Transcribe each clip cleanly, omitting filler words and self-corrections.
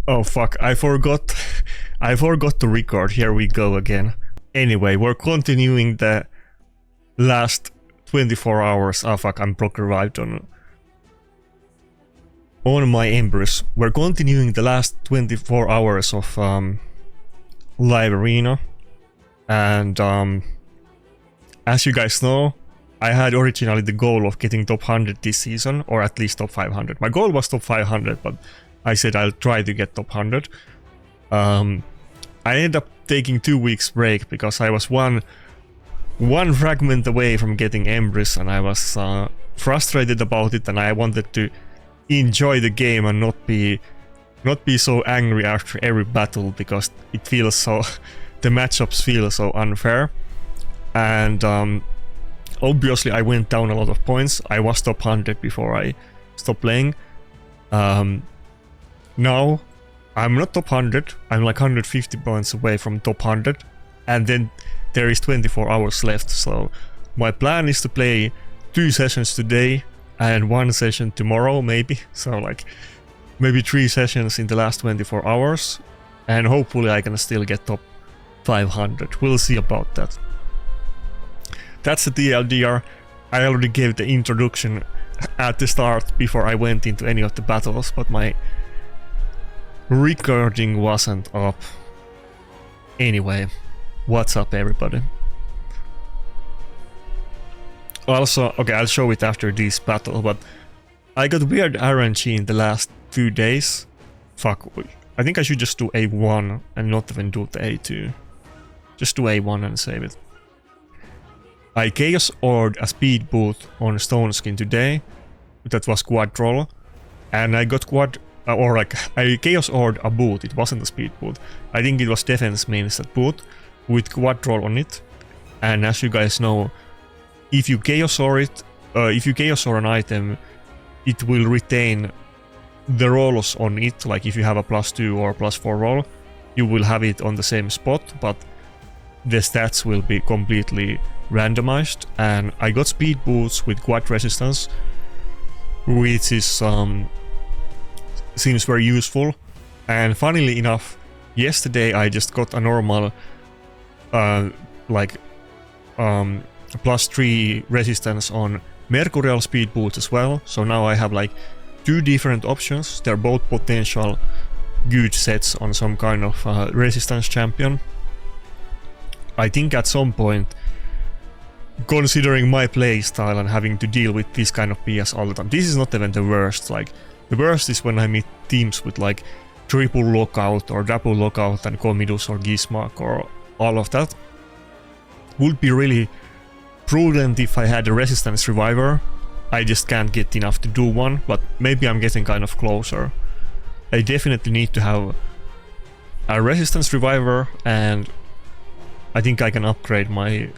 Oh fuck, I forgot. I forgot to record. Here we go again. Anyway, we're continuing the last 24 hours. Oh fuck, I'm broke revived on my Empress. We're continuing the last 24 hours of live arena. And as you guys know, I had originally the goal of getting top 100 this season, or at least top 500. My goal was top 500, but I said I'll try to get top 100. I ended up taking 2 weeks break because I was one fragment away from getting Empress, and I was frustrated about it, and I wanted to enjoy the game and not be so angry after every battle, because it feels so the matchups feel so unfair. And obviously I went down a lot of points. I was top 100 before I stopped playing. Now I'm not top 100, I'm like 150 points away from top 100, and then there is 24 hours left. So my plan is to play 2 sessions today and 1 session tomorrow, maybe. So like maybe 3 sessions in the last 24 hours, and hopefully I can still get top 500. We'll see about that. That's the TLDR. I already gave the introduction at the start before I went into any of the battles, but my recording wasn't up. Anyway, what's up everybody? Also, okay, I'll show it after this battle, but I got weird RNG in the last 2 days. Fuck, I think I should just do A1 and not even do the A2. Just do A1 and save it. I Chaos Ored a speed boot on Stone Skin today. That was quad roll. And I got I Chaos Ored a boot, it wasn't a speed boot. I think it was defense mains that boot with quad roll on it. And as you guys know, if you Chaos Ore it, if you Chaos Ore an item, it will retain the rolls on it. Like if you have a +2 or +4 roll, you will have it on the same spot, but the stats will be completely randomized. And I got speed boots with quad resistance, which is seems very useful. And funnily enough, yesterday I just got a normal +3 resistance on Mercurial speed boots as well. So now I have like 2 different options. They're both potential good sets on some kind of resistance champion. I think at some point, considering my playstyle and having to deal with this kind of PS all the time, this is not even the worst. Like, the worst is when I meet teams with like triple lockout or double lockout and Comidus or Gizmak or all of that. Would be really prudent if I had a resistance reviver. I just can't get enough to do one, but maybe I'm getting kind of closer. I definitely need to have a resistance reviver, and I think I can upgrade my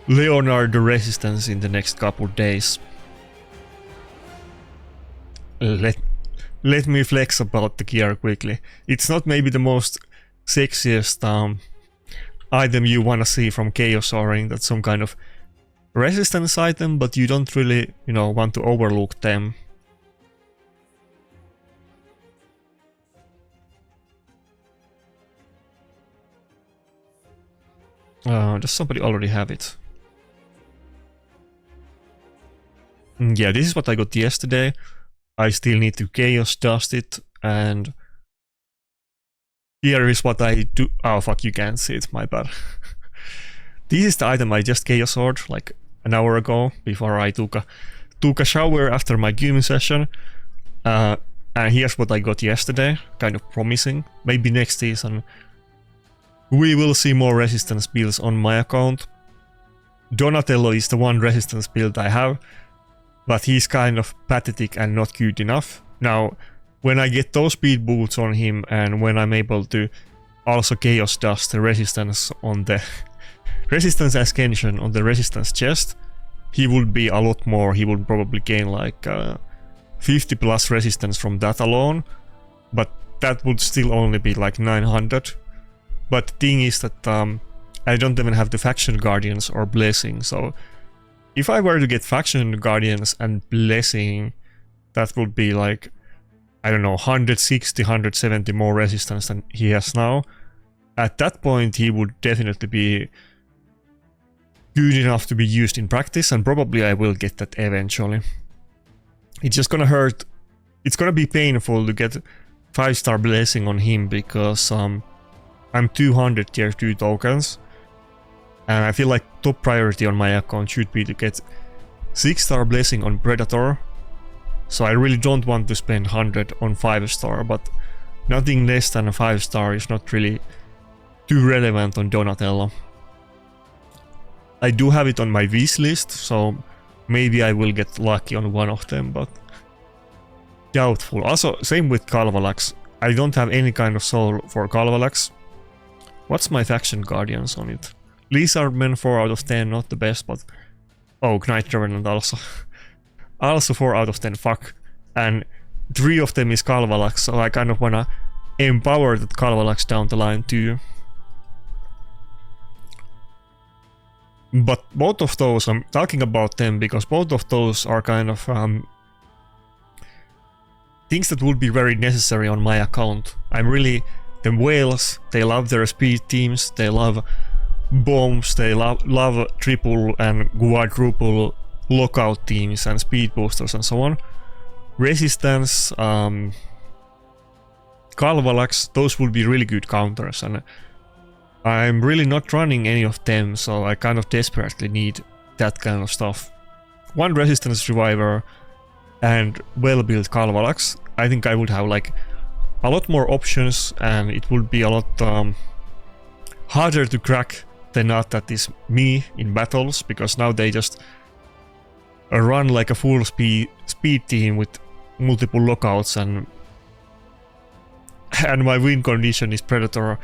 Leonard resistance in the next couple days. Let me flex about the gear quickly. It's not maybe the most sexiest item you wanna see from Chaos Oring. That's some kind of resistance item, but you don't really, you know, want to overlook them. Does somebody already have it? Yeah, this is what I got yesterday. I still need to Chaos Dust it, and here is what I do. Oh fuck, you can't see it, my bad. This is the item I just Chaos Ored like an hour ago, before I took a shower after my gym session. And here's what I got yesterday, kind of promising. Maybe next season we will see more resistance builds on my account. Donatello is the one resistance build I have, but he's kind of pathetic and not cute enough. Now, when I get those speed boots on him, and when I'm able to also Chaos Dust the resistance on the resistance ascension on the resistance chest, he would be a lot more. He would probably gain like 50 plus resistance from that alone, but that would still only be like 900. But the thing is that I don't even have the Faction Guardians or Blessing, so if I were to get Faction Guardians and Blessing, that would be like I don't know, 160, 170 more resistance than he has now. At that point, he would definitely be good enough to be used in practice, and probably I will get that eventually. It's just gonna hurt. It's gonna be painful to get 5-star blessing on him because I'm 200 tier 2 tokens. And I feel like top priority on my account should be to get 6-star blessing on Predator. So I really don't want to spend 100 on 5-star, but nothing less than a 5-star is not really too relevant on Donatello. I do have it on my wish list, so maybe I will get lucky on one of them, but doubtful. Also, same with Calvalax. I don't have any kind of soul for Calvalax. What's my faction guardians on it? Lizardman 4 out of 10, not the best, but... Oh, Knight Revenant also. Also 4 out of 10, fuck. And 3 of them is Calvalax, so I kind of wanna empower that Calvalax down the line too. But both of those, I'm talking about them because both of those are kind of things that would be very necessary on my account. I'm really... The whales, they love their speed teams, they love bombs, they love triple and quadruple lockout teams and speed boosters and so on. Resistance, Calvalax, those would be really good counters, and I'm really not running any of them, so I kind of desperately need that kind of stuff. One resistance reviver and well-built Calvalax. I think I would have like a lot more options, and it would be a lot harder to crack the nut that is me in battles, because now they just run like a full speed team with multiple lockouts, and my win condition is Predator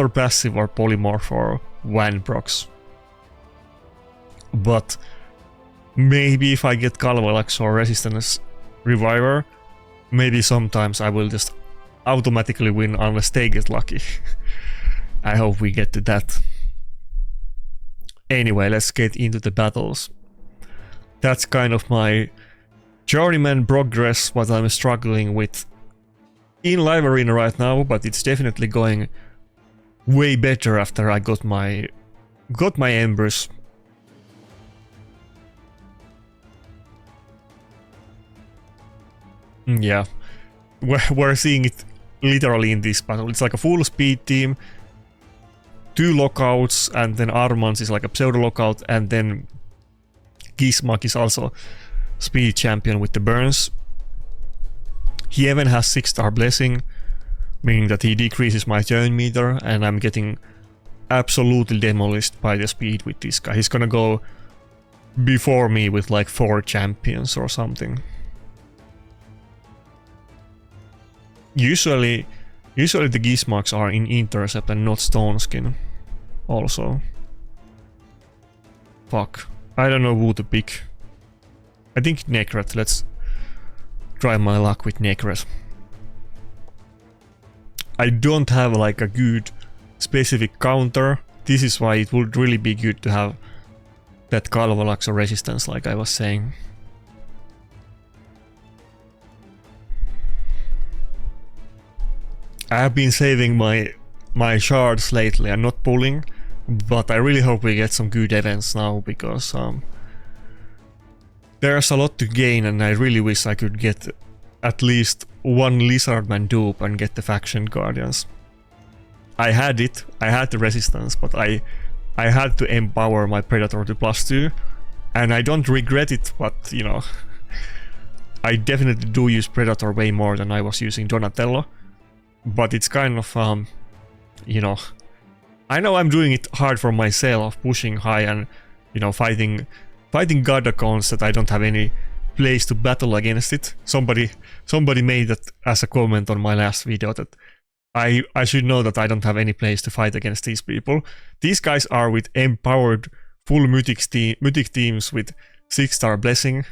passive or polymorph or Van procs. But maybe if I get Calvalax or Resistance Reviver, maybe sometimes I will just automatically win unless they get lucky. I hope we get to that. Anyway, let's get into the battles. That's kind of my journeyman progress, what I'm struggling with in Live Arena right now, but it's definitely going way better after I got my Embers. Yeah, we're seeing it literally in this battle. It's like a full speed team, 2 lockouts, and then Armans is like a pseudo lockout, and then Gizmak is also speed champion with the burns. He even has 6-star blessing, meaning that he decreases my turn meter, and I'm getting absolutely demolished by the speed with this guy. He's gonna go before me with like 4 champions or something. Usually the Gizmaks are in intercept and not stone skin also. Fuck. I don't know who to pick. I think Nakarada. Let's try my luck with Nakarada. I don't have like a good specific counter. This is why it would really be good to have that Calvalax or resistance, like I was saying. I have been saving my shards lately and not pulling, but I really hope we get some good events now, because there's a lot to gain, and I really wish I could get at least one Lizardman dupe and get the faction guardians. I had it, I had the resistance, but I had to empower my Predator to +2, and I don't regret it, but you know, I definitely do use Predator way more than I was using Donatello. But it's kind of, you know, I know I'm doing it hard for myself, pushing high and, you know, fighting god accounts that I don't have any place to battle against it. Somebody made that as a comment on my last video, that I should know that I don't have any place to fight against these people. These guys are with empowered full mythic teams with 6-star blessing,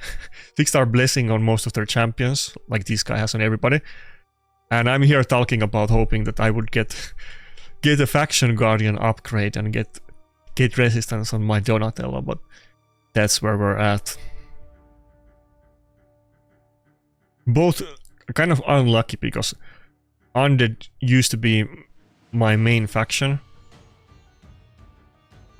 6-star blessing on most of their champions, like this guy has on everybody. And I'm here talking about hoping that I would get a faction guardian upgrade and get resistance on my Donatello, but that's where we're at. Both kind of unlucky because Undead used to be my main faction.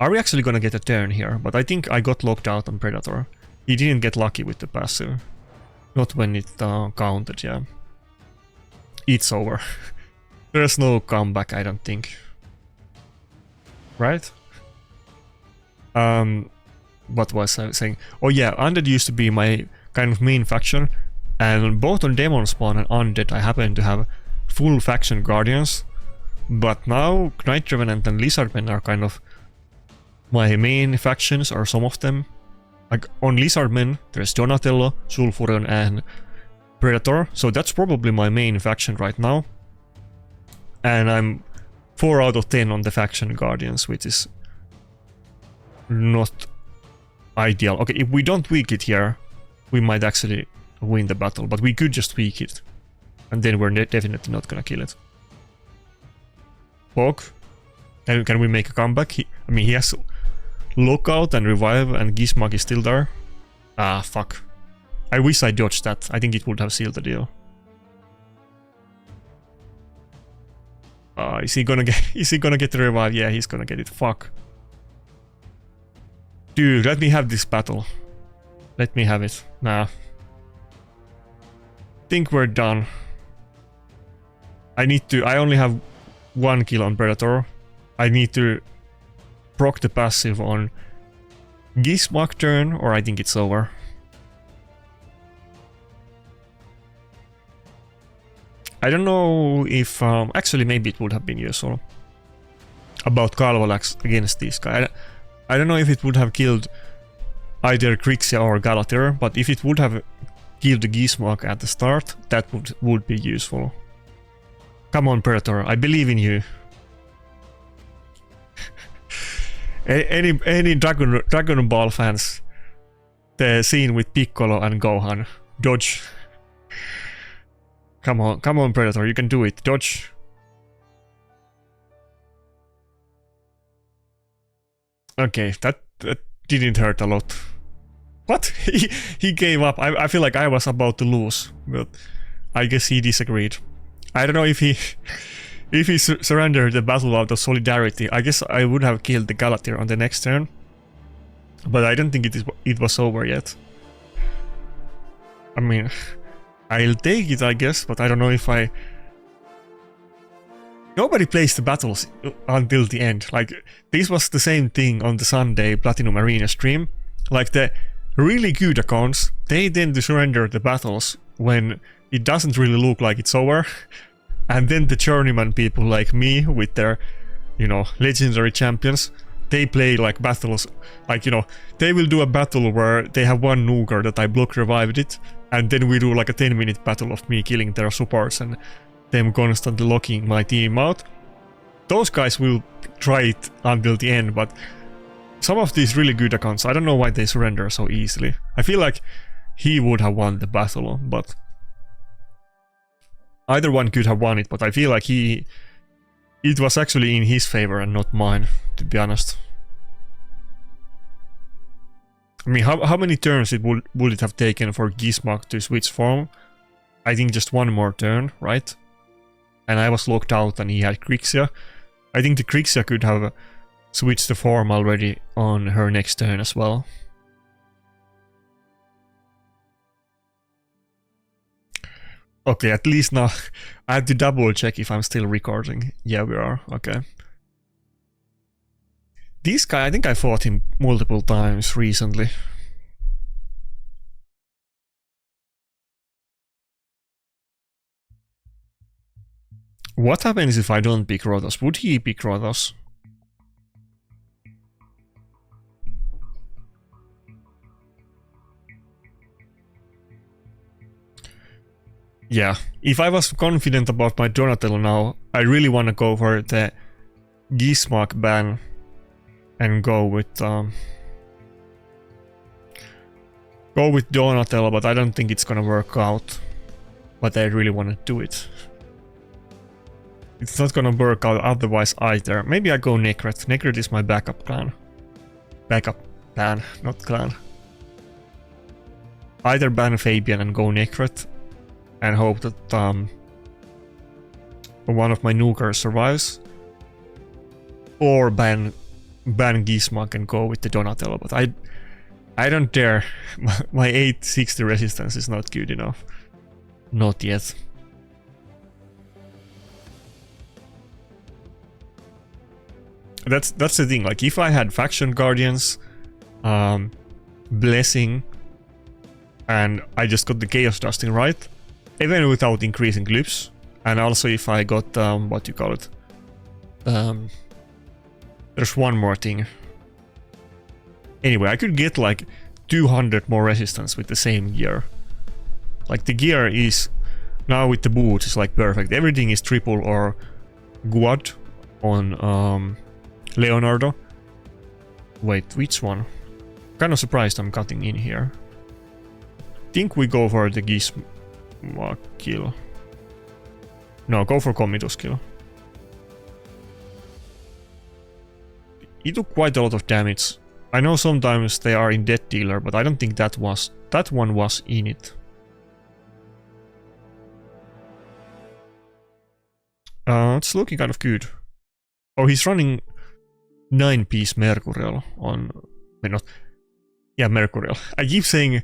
Are we actually gonna get a turn here? But I think I got locked out on Predator. He didn't get lucky with the passive. Not when it counted, yeah. It's over. There's no comeback, I don't think. Right? What was I saying? Oh yeah, Undead used to be my kind of main faction. And both on Demon Spawn and Undead I happen to have full faction guardians. But now Knight Revenant and Lizardmen are kind of my main factions, or some of them. Like on Lizardmen, there's Donatello, Sulfurion and Predator, so that's probably my main faction right now. And I'm 4 out of 10 on the faction guardians, which is not ideal. Okay, if we don't weak it here, we might actually win the battle, but we could just weak it. And then we're definitely not gonna kill it. Pog, can we make a comeback? I mean, he has Lockout and Revive, and Gizmog is still there. Ah, fuck. I wish I dodged that. I think it would have sealed the deal. Is he gonna get the revive? Yeah, he's gonna get it. Fuck. Dude, let me have this battle. Let me have it. Nah. Think we're done. I only have 1 kill on Predator. I need to proc the passive on Gizmog turn, or I think it's over. I don't know if... actually, maybe it would have been useful. About Kalvalax against this guy. I don't know if it would have killed either Crixia or Galater, but if it would have killed the Gizmog at the start, that would be useful. Come on, Predator, I believe in you. Any Dragon Ball fans, the scene with Piccolo and Gohan, dodge. Come on, Predator, you can do it. Dodge. Okay, that didn't hurt a lot. What? He gave up. I feel like I was about to lose, but I guess he disagreed. I don't know if he surrendered the battle out of solidarity. I guess I would have killed the Galatir on the next turn, but I don't think it was over yet. I mean, I'll take it, I guess, but I don't know if I... Nobody plays the battles until the end. Like, this was the same thing on the Sunday Platinum Arena stream. Like, the really good accounts, they tend to surrender the battles when it doesn't really look like it's over. And then the journeyman people like me with their, you know, legendary champions, they play like battles, like, you know, they will do a battle where they have one nuker that I block revived it, and then we do like a 10-minute battle of me killing their supports and them constantly locking my team out. Those guys will try it until the end, but some of these really good accounts, I don't know why they surrender so easily. I feel like he would have won the battle, but... Either one could have won it, but I feel like it was actually in his favor and not mine, to be honest. I mean, how many turns would it have taken for Gizmog to switch form? I think just 1 more turn, right? And I was locked out and he had Crixia. I think the Crixia could have switched the form already on her next turn as well. Okay, at least now I have to double check if I'm still recording. Yeah, we are. Okay. This guy, I think I fought him multiple times recently. What happens if I don't pick Rotos? Would he pick Rotos? Yeah, if I was confident about my Donatello now, I really want to go for the Gizmog ban and go with Donatello, but I don't think it's gonna work out. But I really want to do it. It's not gonna work out otherwise either. Maybe I go Necret. Necret is my backup plan. Backup plan, not clan. Either ban Fabian and go Necret, and hope that one of my nukers survives. Or ban Gizmo and go with the Donatello, but I don't dare. My 860 resistance is not good enough. Not yet. That's the thing, like if I had Faction Guardians, Blessing, and I just got the Chaos Dusting right, even without increasing glyphs, and also if I got, what you call it, there's one more thing. Anyway, I could get like 200 more resistance with the same gear. Like the gear is, now with the boots, it's like perfect. Everything is triple or quad on Leonardo. Wait, which one? Kind of surprised I'm cutting in here. Think we go for the Gizmo kill. No, go for Commodus kill. He took quite a lot of damage. I know sometimes they are in Death Dealer, but I don't think that one was in it. It's looking kind of good. Oh, he's running 9-piece Mercurial on... Wait, not... Yeah, Mercurial. I keep saying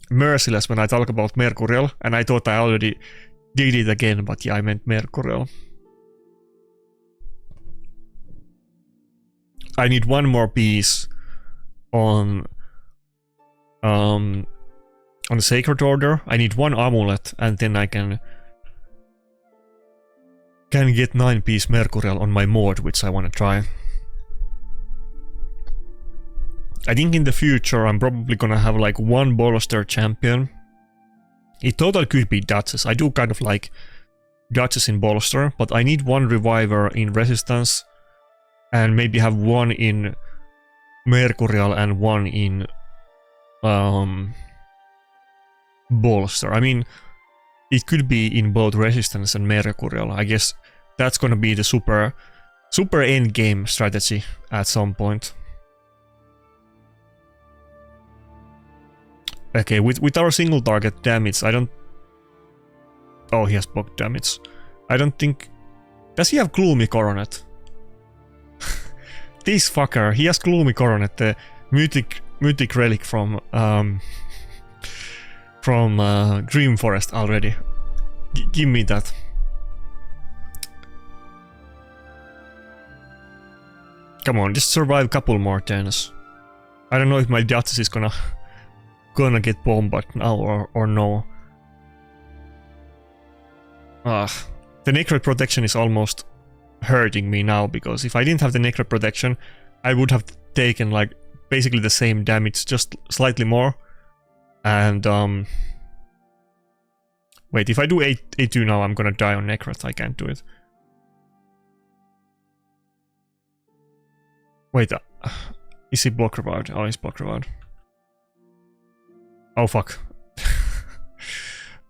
Merciless when I talk about Mercurial, and I thought I already did it again, but yeah, I meant Mercurial. I need one more piece on the Sacred Order. I need one amulet, and then I can get 9-piece Mercurial on my mod, which I want to try. I think in the future I'm probably gonna have like one Bolster champion. In total could be Duchess. I do kind of like Duchess in Bolster, but I need one Reviver in Resistance, and maybe have one in Mercurial and one in Bolster. I mean, it could be in both Resistance and Mercurial. I guess that's gonna be the super end game strategy at some point. Okay, with our single target damage, I don't... Oh, he has block damage. I don't think... Does he have Gloomy Coronet? This fucker, he has Gloomy Coronet, the mythic relic from Dream Forest already. Give me that. Come on, just survive a couple more turns. I don't know if my Duchess is gonna get bombarded now or no. The Necret protection is almost hurting me now, because if I didn't have the Necret protection, I would have taken like basically the same damage, just slightly more. And wait, if I do 8-2 now, I'm gonna die on Necret. I can't do it. Wait, is he block reward? Oh, he's block reward. Oh fuck.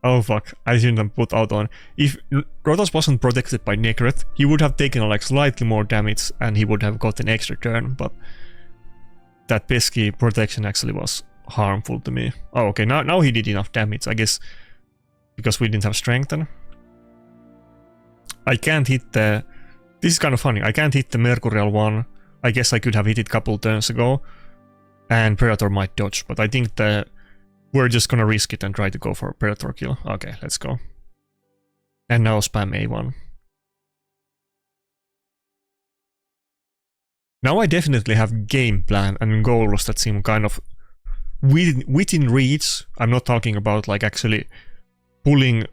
Oh fuck, I shouldn't have put out on. If Rotos wasn't protected by Necret, he would have taken like slightly more damage and he would have got an extra turn, but that pesky protection actually was harmful to me. Oh okay, now he did enough damage, I guess, because we didn't have strengthen. I can't hit the... This is kind of funny, I can't hit the Mercurial one. I guess I could have hit it a couple turns ago, and Predator might dodge, but I think we're just gonna risk it and try to go for a Predator kill. Okay, let's go. And now spam A1. Now I definitely have game plan and goals that seem kind of within reach. I'm not talking about like actually pulling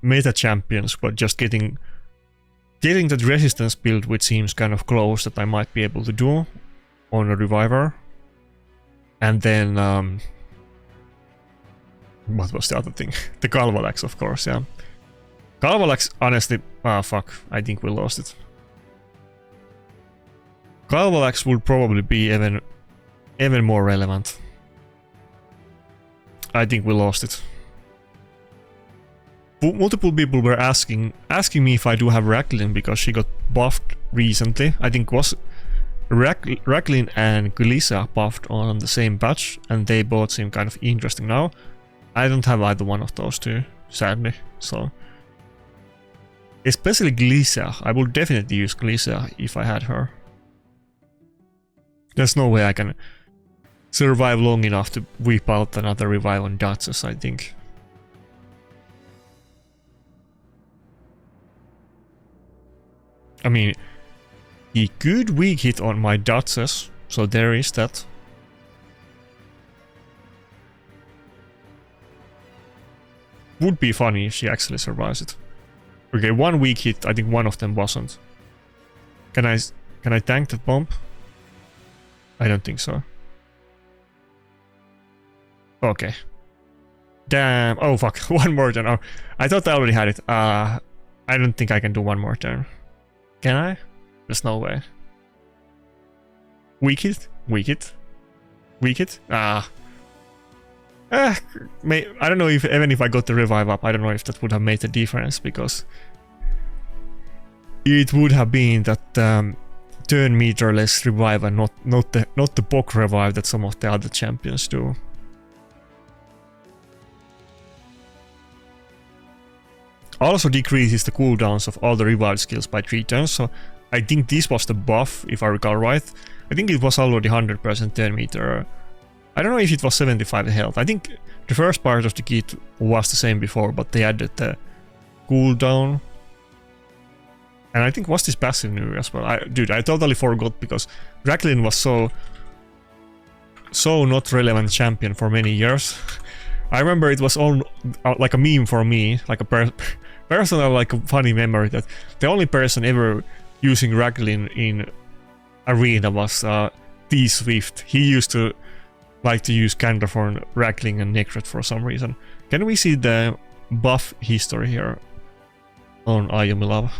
meta champions, but just getting that resistance build, which seems kind of close, that I might be able to do on a Reviver. And then what was the other thing? The Calvalax, of course, yeah. Calvalax, honestly... Ah, fuck. I think we lost it. Calvalax would probably be even more relevant. I think we lost it. Multiple people were asking me if I do have Racklin, because she got buffed recently. I think was Racklin and Gulissa buffed on the same patch, and they both seem kind of interesting now. I don't have either one of those two, sadly, so... Especially Glycia. I would definitely use Glycia if I had her. There's no way I can survive long enough to whip out another revive on Duchess, I think. I mean, he could weak hit on my Duchess, so there is that. Would be funny if she actually survives it. Okay, one weak hit, I think one of them wasn't. Can I tank that bomb? I don't think so. Okay. Damn, oh fuck, one more turn. Oh, I thought I already had it. I don't think I can do one more turn. Can I? There's no way. Weak hit? Weak hit? Weak hit? I don't know if even if I got the revive up, I don't know if that would have made a difference, because it would have been that turn meter less revive and not the POC revive that some of the other champions do. Also decreases the cooldowns of all the revive skills by 3 turns, so I think this was the buff, if I recall right. I think it was already 100% turn meter. I don't know if it was 75 health. I think the first part of the kit was the same before, but they added the cooldown. And I think was this passive new as well. Dude, I totally forgot, because Racklin was so not relevant champion for many years. I remember it was all like a meme for me, like a personal, like a funny memory, that the only person ever using Racklin in Arena was T-Swift. He used to like to use Candorthorn, Rackling and Necret for some reason. Can we see the buff history here on Ayumilav?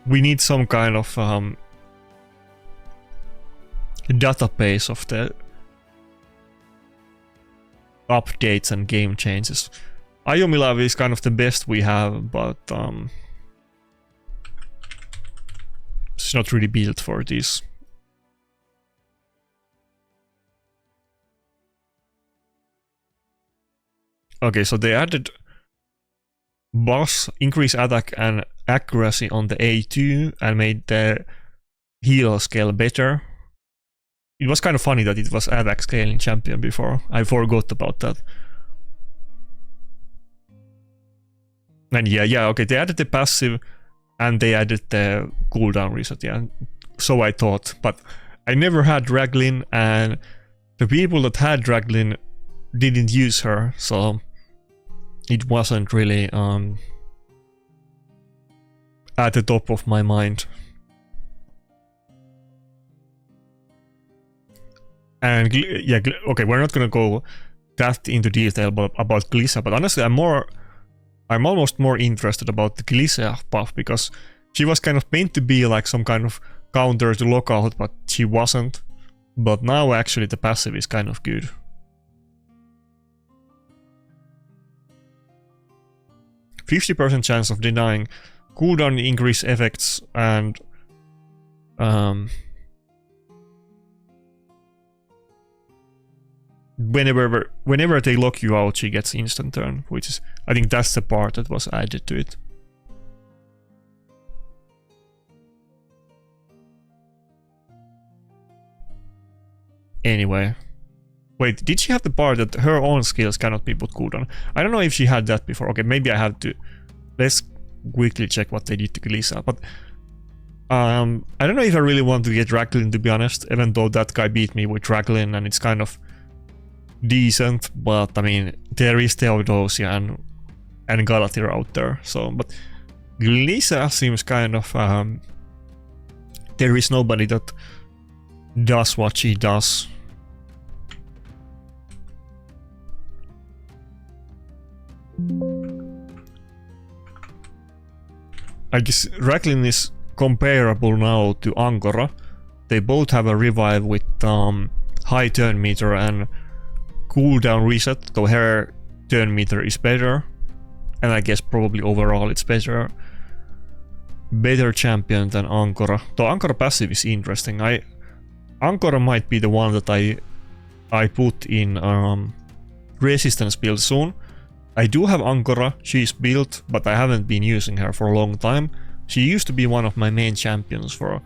We need some kind of database of the updates and game changes. Ayumilav is kind of the best we have, but it's not really built for this. Okay, so they added boss, increase attack and accuracy on the A2 and made the heal scale better. It was kind of funny that it was attack scaling champion before. I forgot about that. And yeah, okay, they added the passive and they added the cooldown reset, yeah. So I thought, but I never had Racklin, and the people that had Racklin didn't use her, so it wasn't really at the top of my mind. And yeah, okay, we're not gonna go that into detail about Glycia, but honestly, I'm almost more interested about the Glycia buff, because she was kind of meant to be like some kind of counter to lockout, but she wasn't. But now actually the passive is kind of good. %50 chance of denying cooldown increase effects, and whenever they lock you out, she gets instant turn, which is, I think that's the part that was added to it. Anyway, wait, did she have the part that her own skills cannot be put cooldown? I don't know if she had that before. Okay, maybe I have to. Let's quickly check what they did to Glycia, but I don't know if I really want to get Racklin, to be honest, even though that guy beat me with Racklin and it's kind of decent, but I mean, there is Theodosia and Galatir out there, so, but Glycia seems kind of, there is nobody that does what she does. I guess Racklin is comparable now to Angora. They both have a revive with high turn meter and cooldown reset, though her turn meter is better, and I guess probably overall it's better champion than Angora. Though Angora passive is interesting. Ankora might be the one that I put in resistance build soon. I do have Ankora, she's built, but I haven't been using her for a long time. She used to be one of my main champions for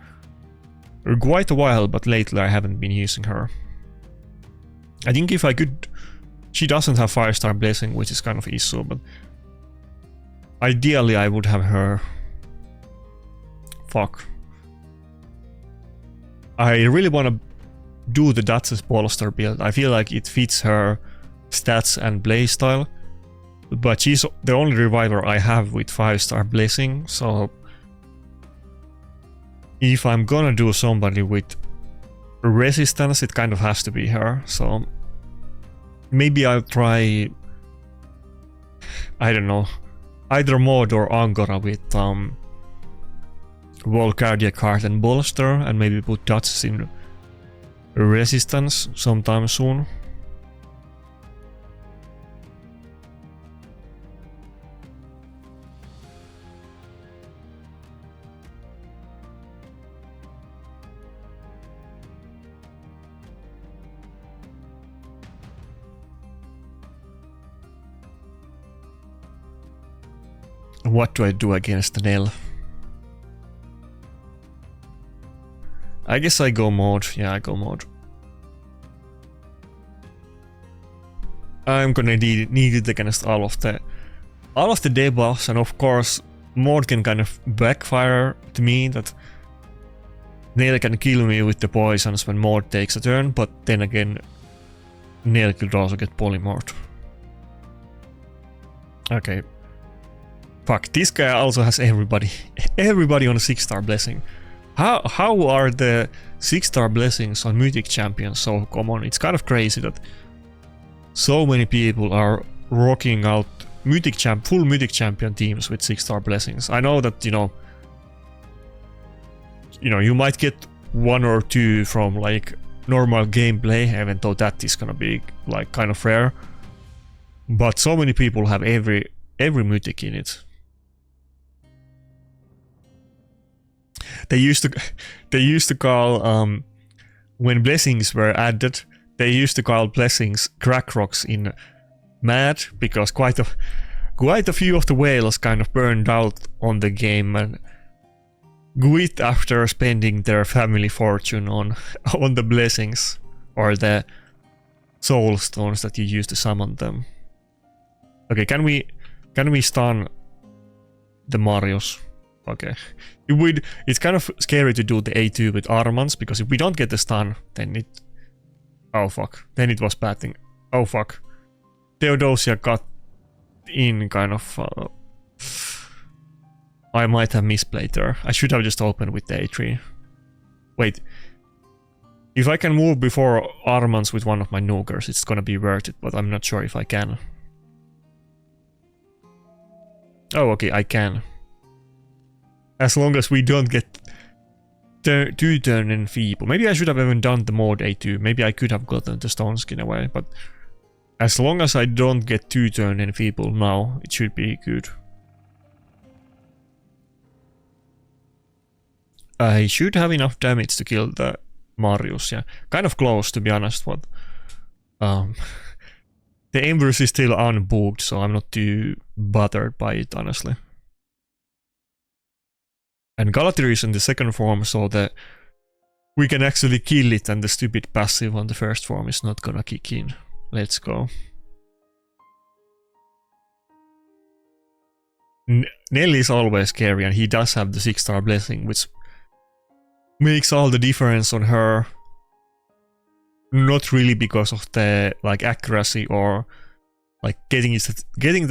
quite a while, but lately I haven't been using her. I think if I could... She doesn't have 5-star blessing, which is kind of issue, but ideally I would have her. Fuck. I really want to do the Duchess Bolster build. I feel like it fits her stats and playstyle. But she's the only reviver I have with 5-star blessing, so if I'm gonna do somebody with resistance, it kind of has to be her. So maybe I'll try, I don't know, either Maud or Angora with Volcardia card and Bolster, and maybe put Duchess in resistance sometime soon. What do I do against the Nell? I guess I go Maud. Yeah, I go Maud. I'm gonna need it against all of the debuffs, and of course Maud can kind of backfire to me, that Nell can kill me with the poisons when Maud takes a turn, but then again Nell could also get polymorphed. Okay. Fuck, this guy also has everybody on a 6-star blessing. How are the 6-star blessings on Mythic Champions so common? It's kind of crazy that so many people are rocking out full Mythic Champion teams with 6-star blessings. I know that, you know, you might get 1 or 2 from like normal gameplay, even though that is gonna be like kind of rare. But so many people have every Mythic in it. They used to call when blessings were added, they used to call blessings crack rocks in Mad, because quite a few of the whales kind of burned out on the game and quit after spending their family fortune on the blessings or the soul stones that you use to summon them. Okay, can we stun the Marius? Okay. It's kind of scary to do the A2 with Armans, because if we don't get the stun, then it... Oh fuck. Then it was bad thing. Oh fuck. Theodosia got in kind of... I might have misplayed there. I should have just opened with the A3. Wait. If I can move before Armans with one of my nukers, it's gonna be worth it, but I'm not sure if I can. Oh, okay, I can. As long as we don't get 2-turn enfeeble. Maybe I should have even done the Maud A2. Maybe I could have gotten the stone skin away, but as long as I don't get 2-turn enfeeble now, it should be good. I should have enough damage to kill the Marius, yeah. Kind of close, to be honest, but the Empress is still unbooked, so I'm not too bothered by it, honestly. And Galatiri is in the second form, so that we can actually kill it, and the stupid passive on the first form is not gonna kick in. Let's go. Nelly is always scary, and he does have the 6-star blessing, which makes all the difference on her. Not really because of the like accuracy or like getting the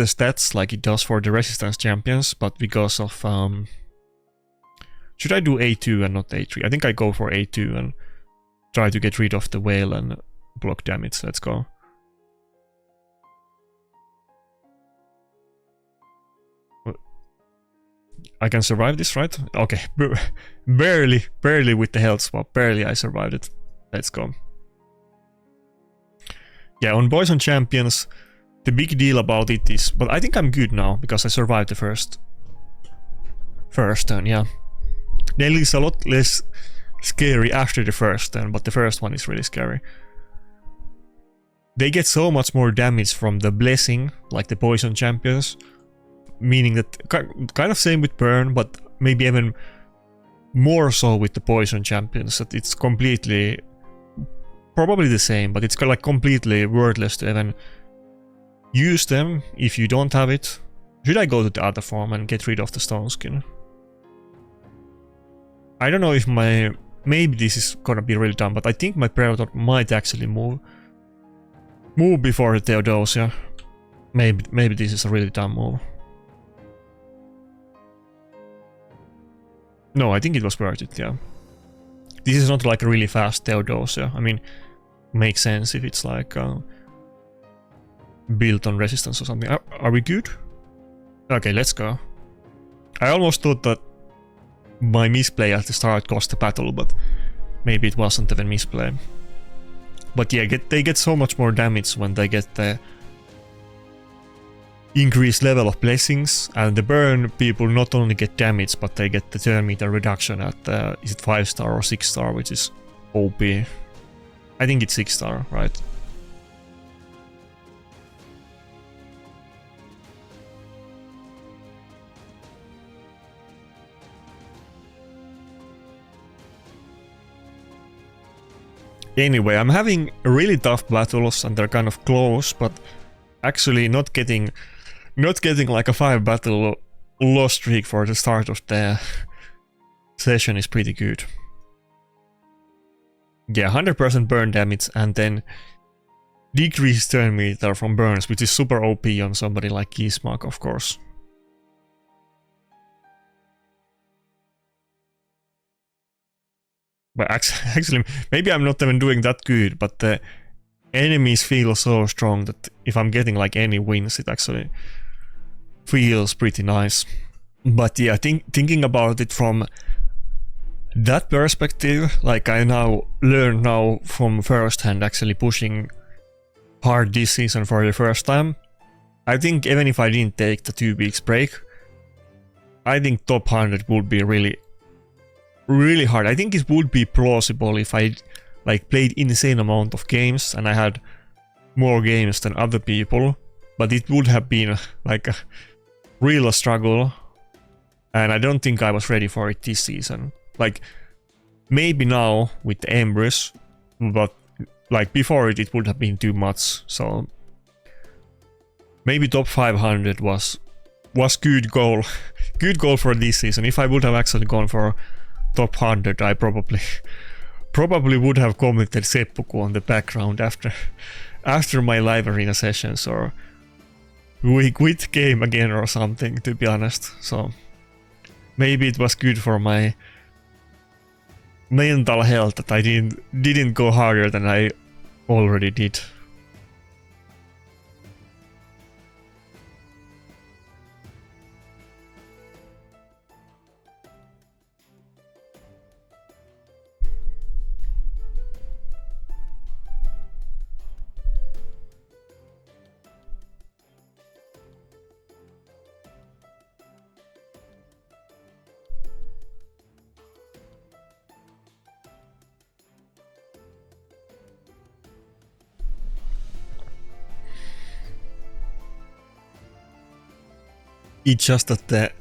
stats like it does for the resistance champions, but because of should I do A2 and not A3? I think I go for A2 and try to get rid of the whale and block damage. Let's go. I can survive this, right? Okay, barely with the health swap. Barely I survived it. Let's go. Yeah, on Boys on Champions, the big deal about it is... But I think I'm good now, because I survived the first turn, yeah. Nelly is a lot less scary after the first turn, but the first one is really scary. They get so much more damage from the blessing, like the poison champions, meaning that kind of same with burn, but maybe even more so with the poison champions, that it's completely, probably the same, but it's like completely worthless to even use them if you don't have it. Should I go to the other form and get rid of the stone skin? I don't know if maybe this is gonna be really dumb, but I think my Predator might actually move before the Theodosia. Maybe this is a really dumb move. No, I think it was worth it, yeah. This is not like a really fast Theodosia. I mean, makes sense if it's like built on resistance or something. Are we good? Okay, let's go. I almost thought that my misplay at the start cost the battle, but maybe it wasn't even misplay. But yeah, they get so much more damage when they get the increased level of blessings, and the burn people not only get damage, but they get the turn meter reduction at is it 5-star or 6-star, which is OP. I think it's 6-star, right? Anyway, I'm having really tough battles and they're kind of close, but actually not getting like a 5 battle loss streak for the start of the session is pretty good. Yeah, 100% burn damage and then decreased turn meter from burns, which is super OP on somebody like Gismark, of course. But actually, maybe I'm not even doing that good, but the enemies feel so strong that if I'm getting like any wins, it actually feels pretty nice. But yeah, thinking about it from that perspective, like I now learn now from first hand actually pushing hard this season for the first time. I think even if I didn't take the 2 weeks break, I think top 100 would be really hard. I think it would be plausible if I like played insane amount of games and I had more games than other people, but it would have been like a real struggle, and I don't think I was ready for it this season. Like maybe now with the Empress, but like before it would have been too much. So maybe top 500 was good goal good goal for this season. If I would have actually gone for top 100, I probably would have commented seppuku on the background after my live arena sessions, or we quit game again or something, to be honest. So maybe it was good for my mental health that I didn't go harder than I already did. It's just that the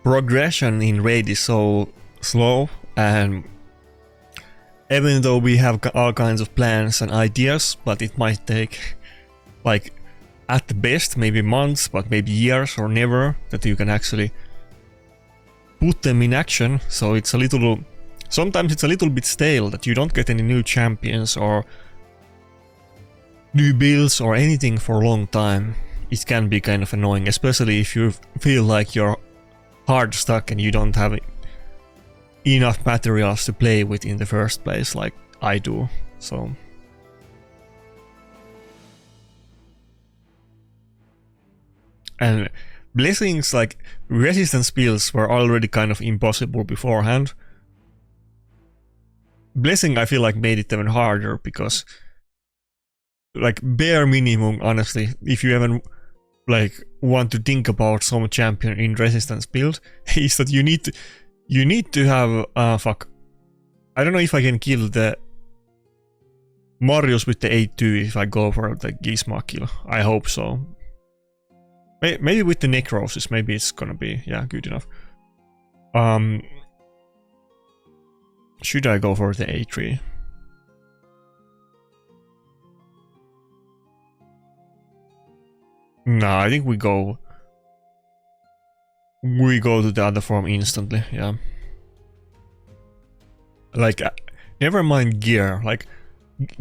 progression in raid is so slow, and even though we have all kinds of plans and ideas, but it might take like at the best maybe months, but maybe years or never that you can actually put them in action. So it's sometimes it's a little bit stale that you don't get any new champions or new builds or anything for a long time. It can be kind of annoying, especially if you feel like you're hard stuck and you don't have enough materials to play with in the first place, like I do. So and blessings, like resistance builds, were already kind of impossible beforehand. Blessing, I feel like, made it even harder because, like, bare minimum, honestly, if you even like want to think about some champion in resistance build, is that you need to have I don't know if I can kill the Marius with the 8-2 if I go for the Gizmo kill. I hope so. Maybe with the Necrosis, maybe it's gonna be, yeah, good enough. Should I go for the A3? No, I think we go to the other form instantly, yeah. Like, never mind gear. Like,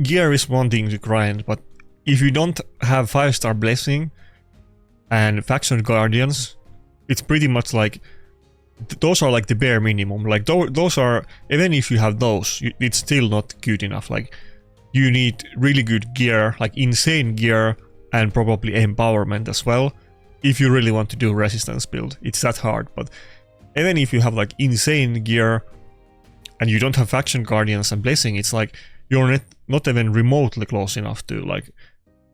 gear is one thing to grind, but if you don't have 5-star blessing and faction guardians, it's pretty much like those are like the bare minimum. Like those are, even if you have those, it's still not good enough. Like you need really good gear, like insane gear, and probably empowerment as well. If you really want to do resistance build, it's that hard. But even if you have like insane gear and you don't have faction guardians and blessing, it's like you're not even remotely close enough to like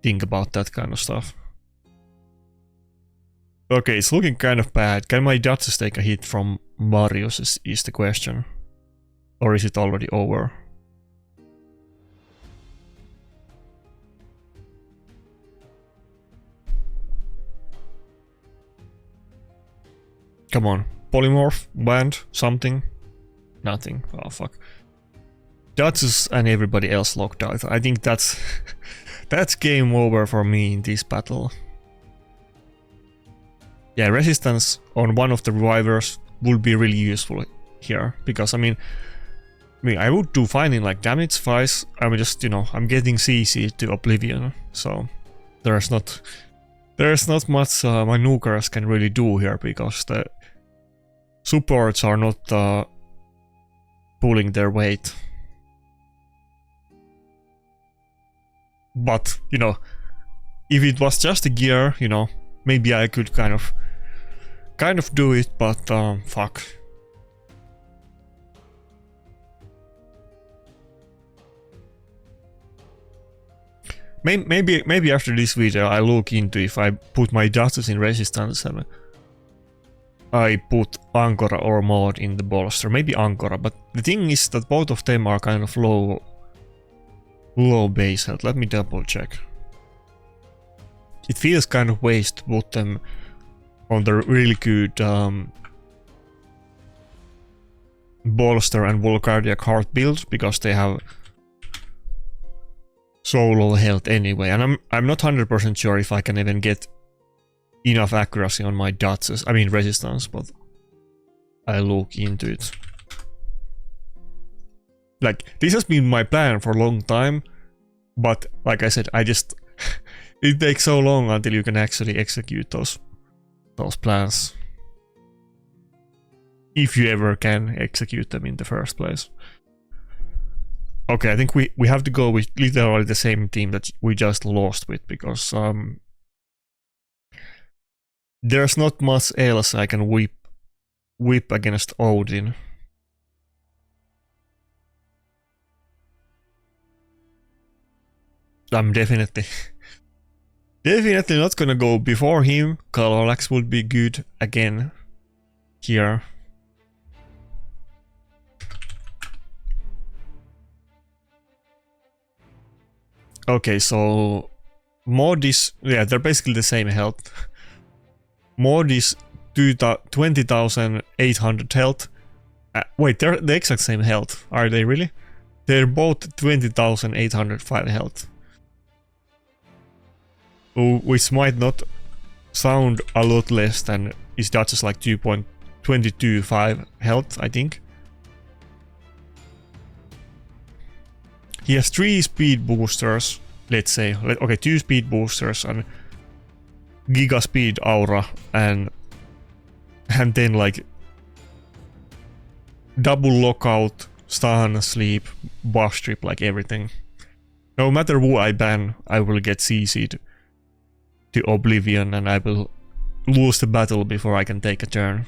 think about that kind of stuff. Okay, it's looking kind of bad. Can my Duchess take a hit from Marius is the question. Or is it already over? Come on. Polymorph? Band? Something? Nothing. Oh fuck. Duchess and everybody else locked out. I think that's that's game over for me in this battle. Yeah, resistance on one of the revivers would be really useful here, because I mean I would do fine in like damage wise. I'm just, you know, I'm getting CC to Oblivion, so there's not much my nukers can really do here, because the supports are not pulling their weight. But, you know, if it was just a gear, you know, maybe I could kind of do it, but fuck. Maybe after this video I look into if I put my Duchess in resistance and I put Ankora or Maud in the bolster. Maybe Ankora, but the thing is that both of them are kind of low base health. Let me double check. It feels kind of waste to put them on the really good bolster and Volcardiac Heart build, because they have so low health anyway, and I'm not 100% sure if I can even get enough accuracy on my Duchess, I mean resistance, but I'll look into it. Like, this has been my plan for a long time, but like I said, I just it takes so long until you can actually execute those plans. If you ever can execute them in the first place. Okay, I think we have to go with literally the same team that we just lost with, because there's not much else I can whip against Odin. I'm definitely not gonna go before him. Kalolax would be good again here. Okay, so Mod is, yeah, they're basically the same health. Mod is 20,800 health. Wait, they're the exact same health, are they really? They're both 20,805 health. Which might not sound a lot less than is that just like 2.225 health, I think. He has 3 speed boosters, let's say. Okay, 2 speed boosters and Giga Speed Aura, and then like double lockout, stun, sleep, buff strip, like everything. No matter who I ban, I will get CC'd to Oblivion and I will lose the battle before I can take a turn.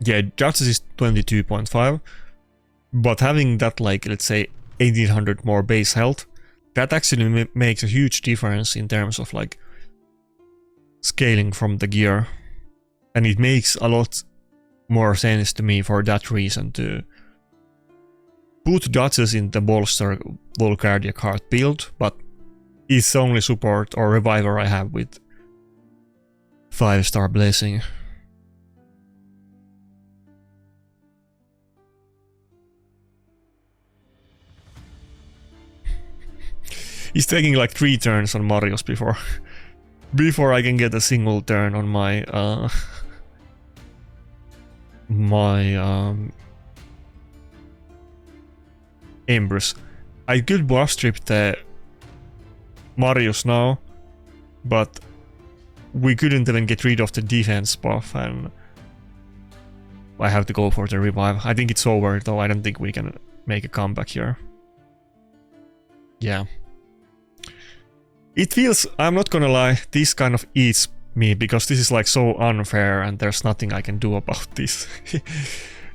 Yeah, Justice is 22.5, but having that, like, let's say 1800 more base health, that actually makes a huge difference in terms of like scaling from the gear. And it makes a lot more sense to me for that reason to put Duchess in the bolster Volcardia card build, but it's the only support or reviver I have with 5-star blessing. He's taking like 3 turns on Marius before I can get a single turn on my Empress. I could buff strip the Marius now, but we couldn't even get rid of the defense buff, and I have to go for the revive. I think it's over though. I don't think we can make a comeback here. Yeah. It feels, I'm not gonna lie, this kind of eats me because this is like so unfair and there's nothing I can do about this.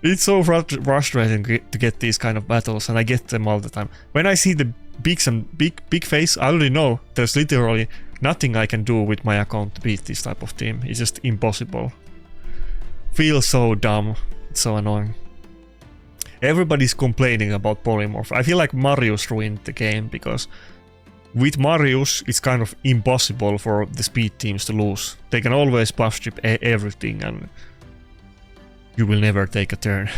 It's so frustrating to get these kind of battles, and I get them all the time. When I see the big face, I already know there's literally nothing I can do with my account to beat this type of team. It's just impossible. Feels so dumb. It's so annoying. Everybody's complaining about Polymorph. I feel like Marius ruined the game because with Marius it's kind of impossible for the speed teams to lose. They can always buff strip everything and you will never take a turn.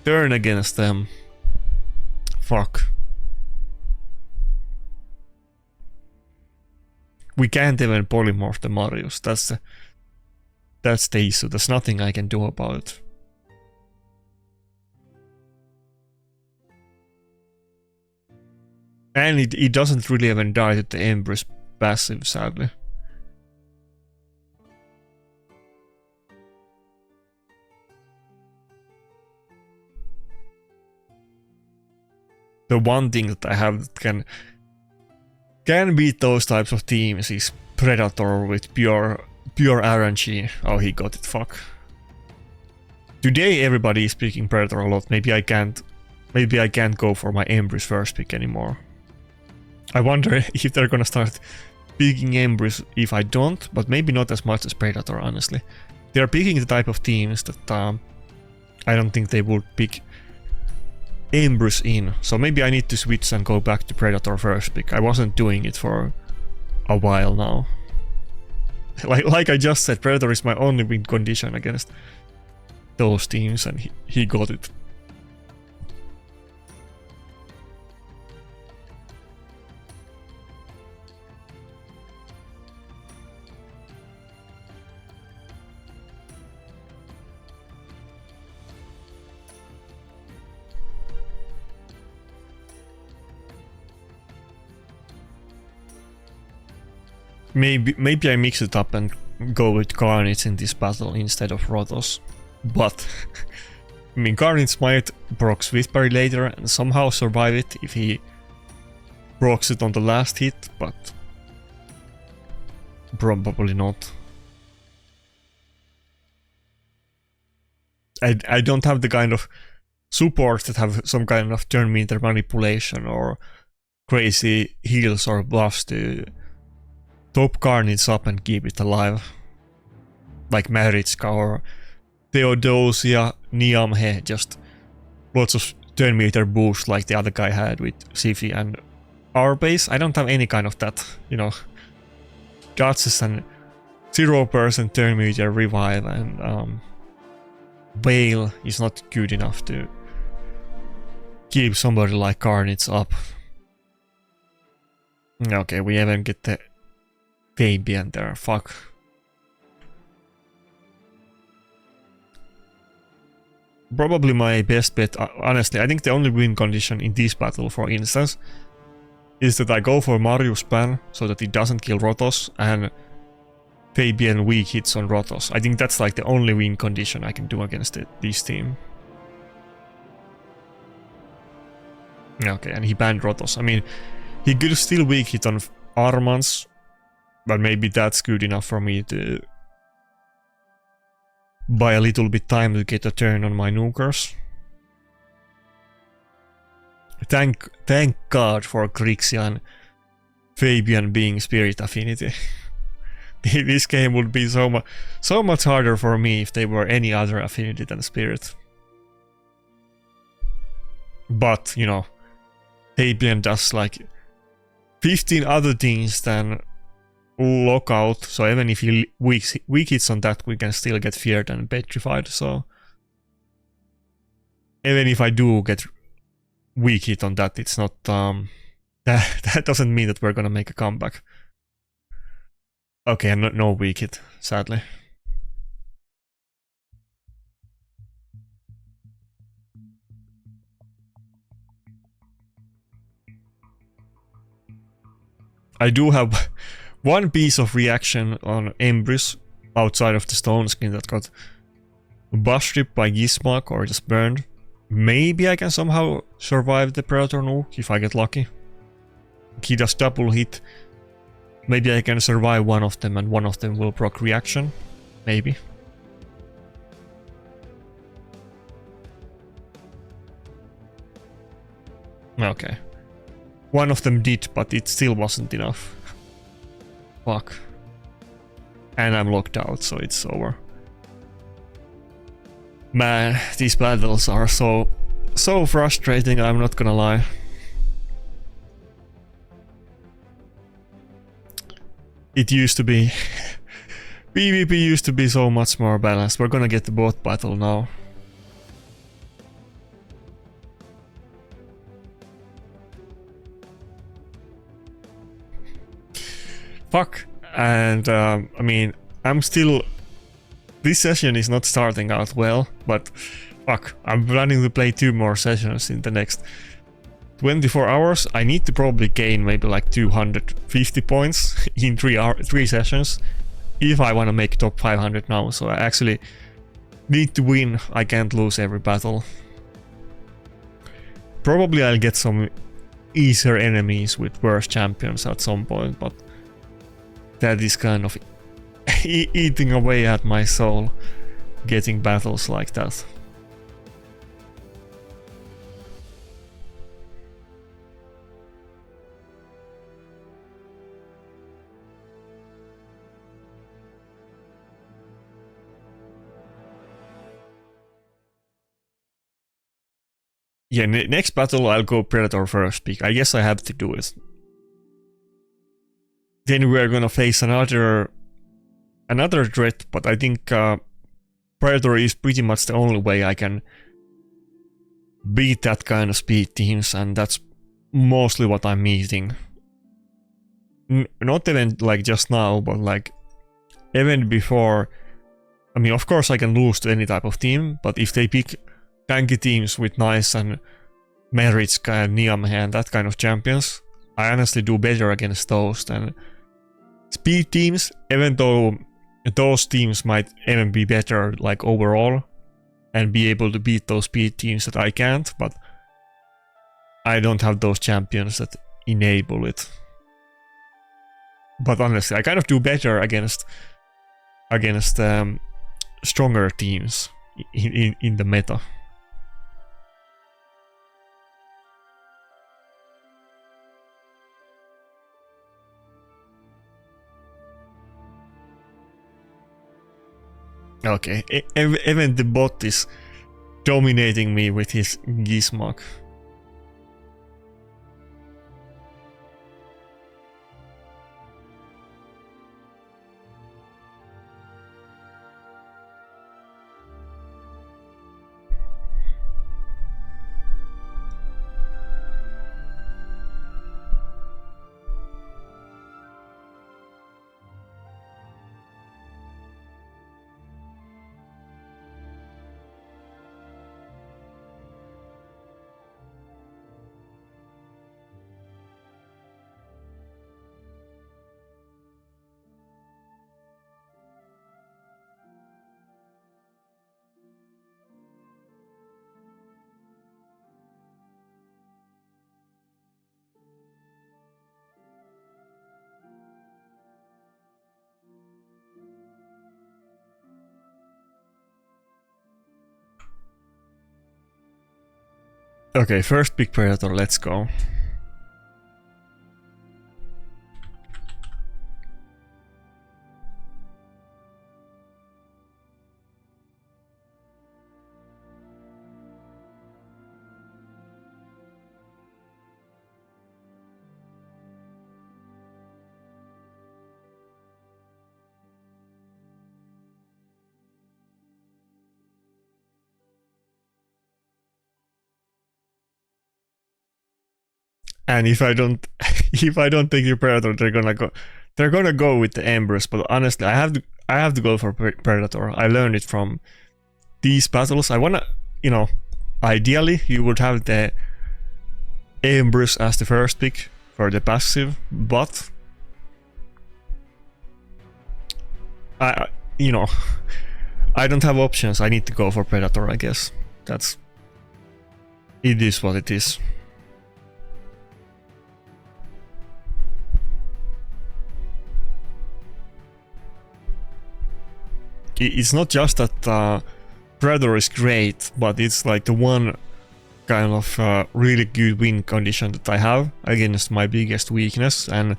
Turn against them. Fuck. We can't even polymorph the Marius. That's the issue. There's nothing I can do about it. And it doesn't really even die to the Empress passive, sadly. The one thing that I have that can beat those types of teams is Predator with pure RNG. Oh, he got it, fuck. Today everybody is picking Predator a lot. Maybe I can't go for my Empress first pick anymore. I wonder if they're gonna start picking Empress if I don't, but maybe not as much as Predator, honestly. They're picking the type of teams that I don't think they would pick Empress in, so maybe I need to switch and go back to Predator first pick. I wasn't doing it for a while now. Like I just said, Predator is my only win condition against those teams, and he got it. Maybe I mix it up and go with Carnage in this battle instead of Rotos. But I mean, Carnage might proc Swiftberry later and somehow survive it if he procs it on the last hit, but probably not. I don't have the kind of support that have some kind of turn meter manipulation or crazy heals or buffs to top Carnage up and keep it alive. Like Maritzka or Theodosia Niamhe, just lots of turn meter boost like the other guy had with Sifi and our base. I don't have any kind of that, you know. Duchess and 0% turn meter revive, and Bale is not good enough to keep somebody like Carnage up. Okay, we even get the Fabian there, fuck. Probably my best bet, honestly. I think the only win condition in this battle, for instance, is that I go for Marius ban so that it doesn't kill Rotos, and Fabian weak hits on Rotos. I think that's like the only win condition I can do against this team. Okay, and he banned Rotos. I mean, he could still weak hit on Armans, but maybe that's good enough for me to buy a little bit time to get a turn on my nukers. Thank God for Grixia and Fabian being Spirit Affinity. This game would be so much harder for me if they were any other affinity than Spirit. But, you know, Tapian does like 15 other things than Lockout, so even if he weak hits on that, we can still get feared and petrified, so... Even if I do get weak hit on that, it's not... that doesn't mean that we're gonna make a comeback. Okay, no weak hit, sadly. I do have one piece of reaction on Embrys outside of the stone skin that got bush ripped by Gizmak or just burned. Maybe I can somehow survive the Predator nuke if I get lucky. He does double hit. Maybe I can survive one of them and one of them will proc reaction. Maybe. Okay. One of them did, but it still wasn't enough. Fuck. And I'm locked out, so it's over. Man, these battles are so frustrating, I'm not gonna lie. It used to be... PvP used to be so much more balanced. We're gonna get the bot battle now. Fuck. And I mean, I'm still... This session is not starting out well, but fuck, I'm planning to play 2 more sessions in the next 24 hours. I need to probably gain maybe like 250 points in 3 sessions if I want to make top 500 now, so I actually need to win. I can't lose every battle. Probably I'll get some easier enemies with worse champions at some point, but that is kind of eating away at my soul, getting battles like that. Yeah, next battle I'll go Predator first, because I guess I have to do it. Then we're gonna face another threat, but I think Predator is pretty much the only way I can beat that kind of speed teams, and that's mostly what I'm meeting. Not even like just now, but like even before. I mean, of course I can lose to any type of team, but if they pick tanky teams with Nice and Meritska and Niamhe and that kind of champions, I honestly do better against those than speed teams, even though those teams might even be better like overall and be able to beat those speed teams that I can't, but I don't have those champions that enable it. But honestly, I kind of do better against stronger teams in the meta. Okay, even the bot is dominating me with his Gizmak. Okay, first big Predator, let's go. And if I don't if I don't take the Predator, they're gonna go with the Empress. But honestly, I have to go for Predator. I learned it from these battles. I wanna, you know, ideally you would have the Empress as the first pick for the passive, but you know, I don't have options. I need to go for Predator, I guess. It is what it is. It's not just that Predator is great, but it's like the one kind of really good win condition that I have against my biggest weakness, and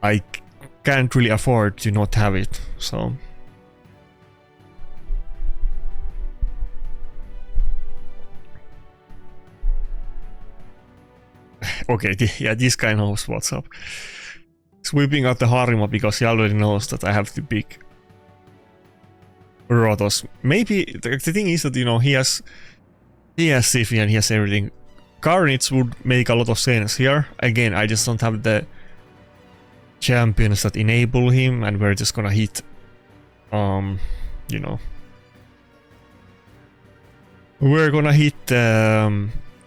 I can't really afford to not have it, so... Okay, yeah, this guy knows what's up. Sweeping out the Harima because he already knows that I have to pick Rotos. Maybe the thing is that, you know, he has Siphi and he has everything. Carnage would make a lot of sense here. Again, I just don't have the champions that enable him, and we're just gonna hit, you know, we're gonna hit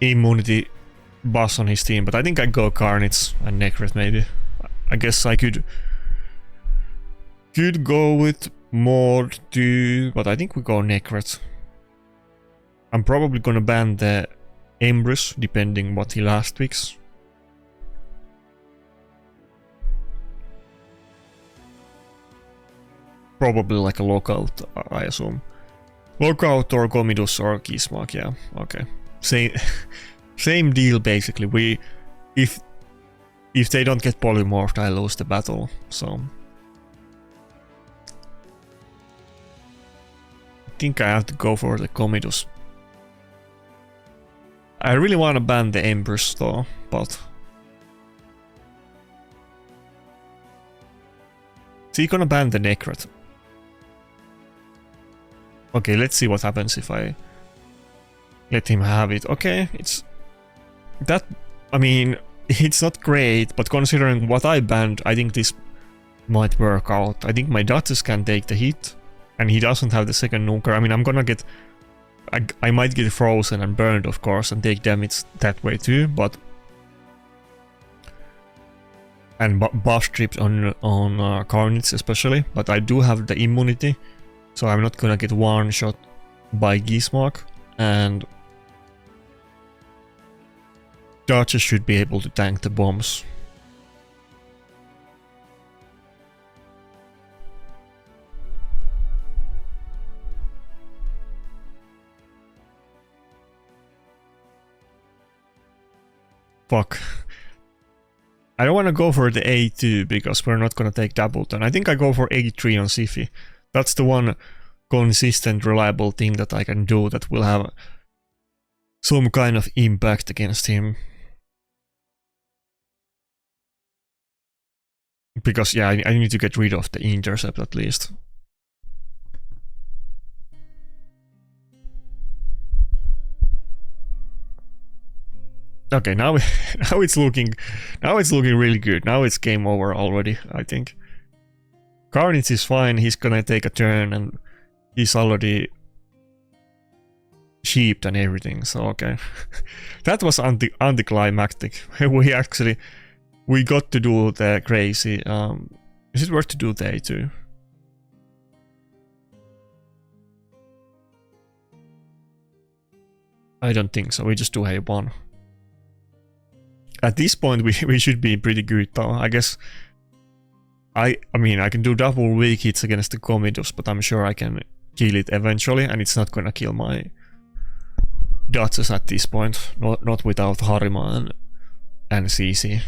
immunity boss on his team. But I think I go Carnage and Necret maybe. I guess I could go with Mod too, but I think we go Necret. I'm probably gonna ban the Empress depending what he last picks. Probably like a lockout, I assume. Lockout or Comidus or Kismark, yeah, okay. Same deal basically. If they don't get polymorphed, I lose the battle, so... I think I have to go for the Comidus. I really want to ban the Empress though, but... Is he gonna ban the Necret? Okay, let's see what happens if I let him have it. Okay, it's... That... I mean, it's not great, but considering what I banned, I think this might work out. I think my Duchess can take the hit, and he doesn't have the second nuker. I mean, I'm gonna get... I might get frozen and burned, of course, and take damage that way too, but... And buff stripped on Carnage especially, but I do have the immunity, so I'm not gonna get one shot by Gismark, and... Duchess should be able to tank the bombs. Fuck. I don't want to go for the A2 because we're not gonna take double turn. I think I go for A3 on Siphi. That's the one consistent, reliable thing that I can do that will have some kind of impact against him. Because, yeah, I need to get rid of the intercept at least. Okay, now it's looking really good. Now it's game over already, I think. Carnage is fine, he's gonna take a turn and he's already sheeped and everything, so okay. That was anticlimactic. We got to do the crazy... is it worth to do the A2? I don't think so, we just do A1. At this point we should be pretty good though, I guess. I mean, I can do double weak hits against the Comidus, but I'm sure I can kill it eventually, and it's not gonna kill my Duchess at this point. Not without Harima and CC.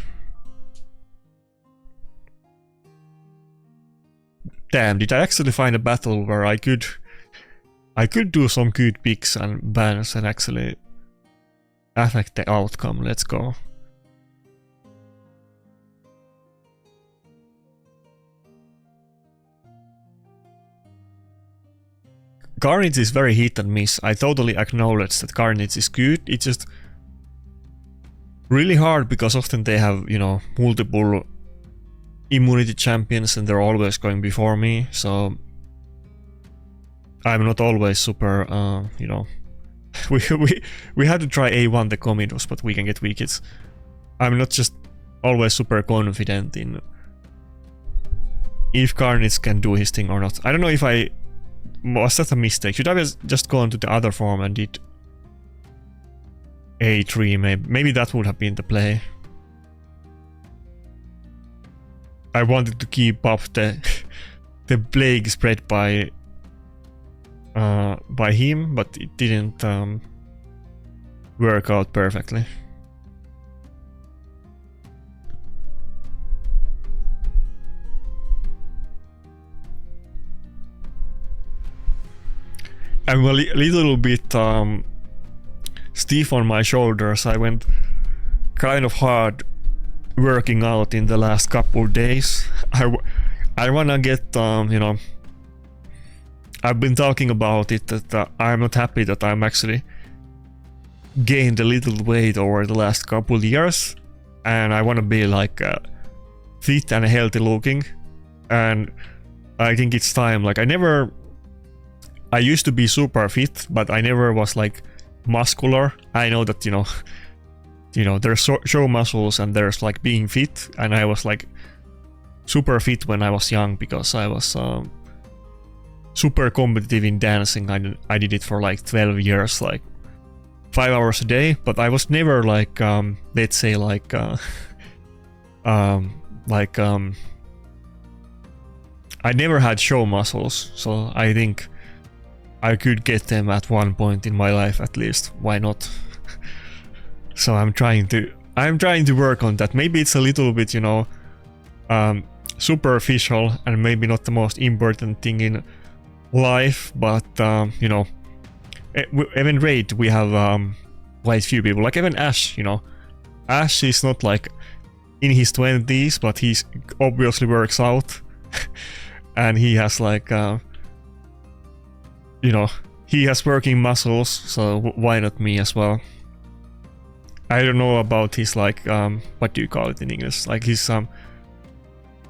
Damn, did I actually find a battle where I could do some good picks and bans and actually affect the outcome? Let's go. Carnage is very hit and miss. I totally acknowledge that Carnage is good. It's just... really hard because often they have, you know, multiple immunity champions and they're always going before me, so I'm not always super, you know, we had to try A1 the Commodus, but we can get wickets. I'm not just always super confident in if Carnage can do his thing or not. I don't know if was that a mistake? Should I have just gone to the other form and did A3 maybe that would have been the play. I wanted to keep up the plague spread by him, but it didn't work out perfectly. I'm a little bit stiff on my shoulders. I went kind of hard working out in the last couple days. I wanna get, you know, I've been talking about it that I'm not happy that I'm actually gained a little weight over the last couple years, and I wanna be like fit and healthy looking, and I think it's time. Like I used to be super fit, but I never was like muscular. I know that, you know, there's show muscles and there's like being fit, and I was like super fit when I was young because I was super competitive in dancing. I did it for like 12 years, like 5 hours a day, but I was never like let's say like I never had show muscles, so I think I could get them at one point in my life at least. Why not? So I'm trying to work on that. Maybe it's a little bit, you know, superficial and maybe not the most important thing in life, but you know, even Raid we have quite few people. Like even Ash, you know, Ash is not like in his 20s, but he obviously works out, and he has like you know, he has working muscles, so why not me as well? I don't know about his like what do you call it in English? Like his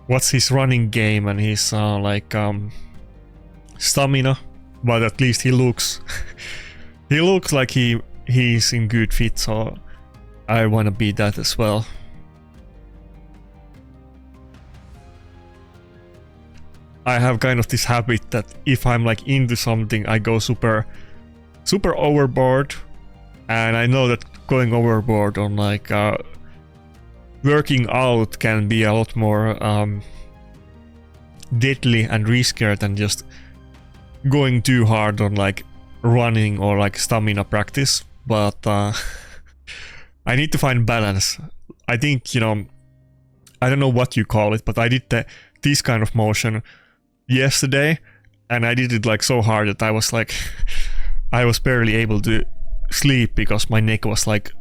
what's his running game and his like stamina, but at least he looks he looks like he's in good fit, so I wanna be that as well. I have kind of this habit that if I'm like into something, I go super overboard, and I know that going overboard on like working out can be a lot more deadly and riskier than just going too hard on like running or like stamina practice. But I need to find balance. I think, you know, I don't know what you call it, but I did this kind of motion yesterday, and I did it like so hard that I was like I was barely able to sleep because my neck was like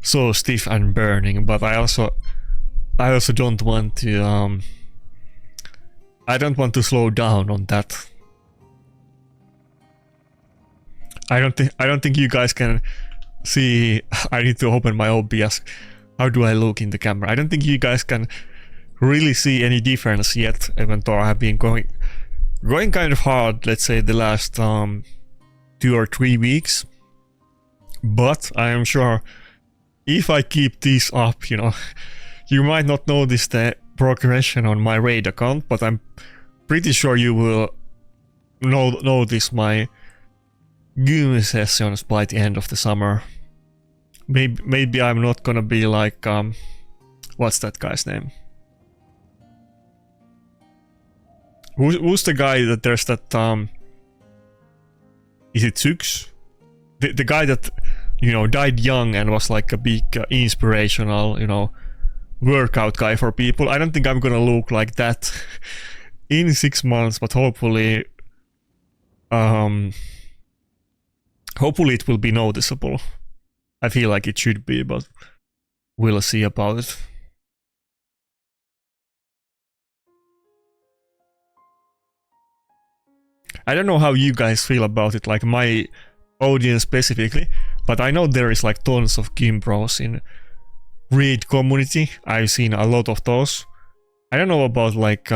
so stiff and burning. But I also don't want to I don't want to slow down on that. I don't think you guys can see. I need to open my OBS. How do I look in the camera? I don't think you guys can really see any difference yet, even though I have been going kind of hard, let's say the last 2 or 3 weeks. But I am sure if I keep this up, you know, you might not notice the progression on my Raid account, but I'm pretty sure you will notice my Goom sessions by the end of the summer. Maybe I'm not gonna be like what's that guy's name? Who's the guy that there's that is it Zux? The guy that, you know, died young and was like a big inspirational, you know, workout guy for people. I don't think I'm gonna look like that in 6 months, but hopefully hopefully it will be noticeable. I feel like it should be, but we'll see about it. I don't know how you guys feel about it, like my audience specifically, but I know there is like tons of Gym Bros in raid community. I've seen a lot of those. I don't know about like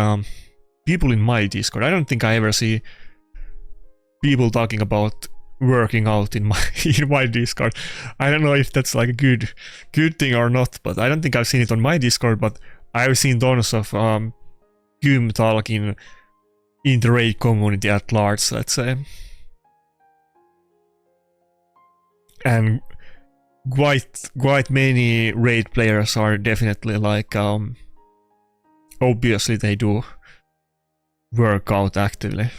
people in my Discord. I don't think I ever see people talking about working out in my in my Discord. I don't know if that's like a good thing or not, but I don't think I've seen it on my Discord, but I've seen tons of Gym talk in the raid community at large, let's say. And quite many raid players are definitely like obviously they do work out actively.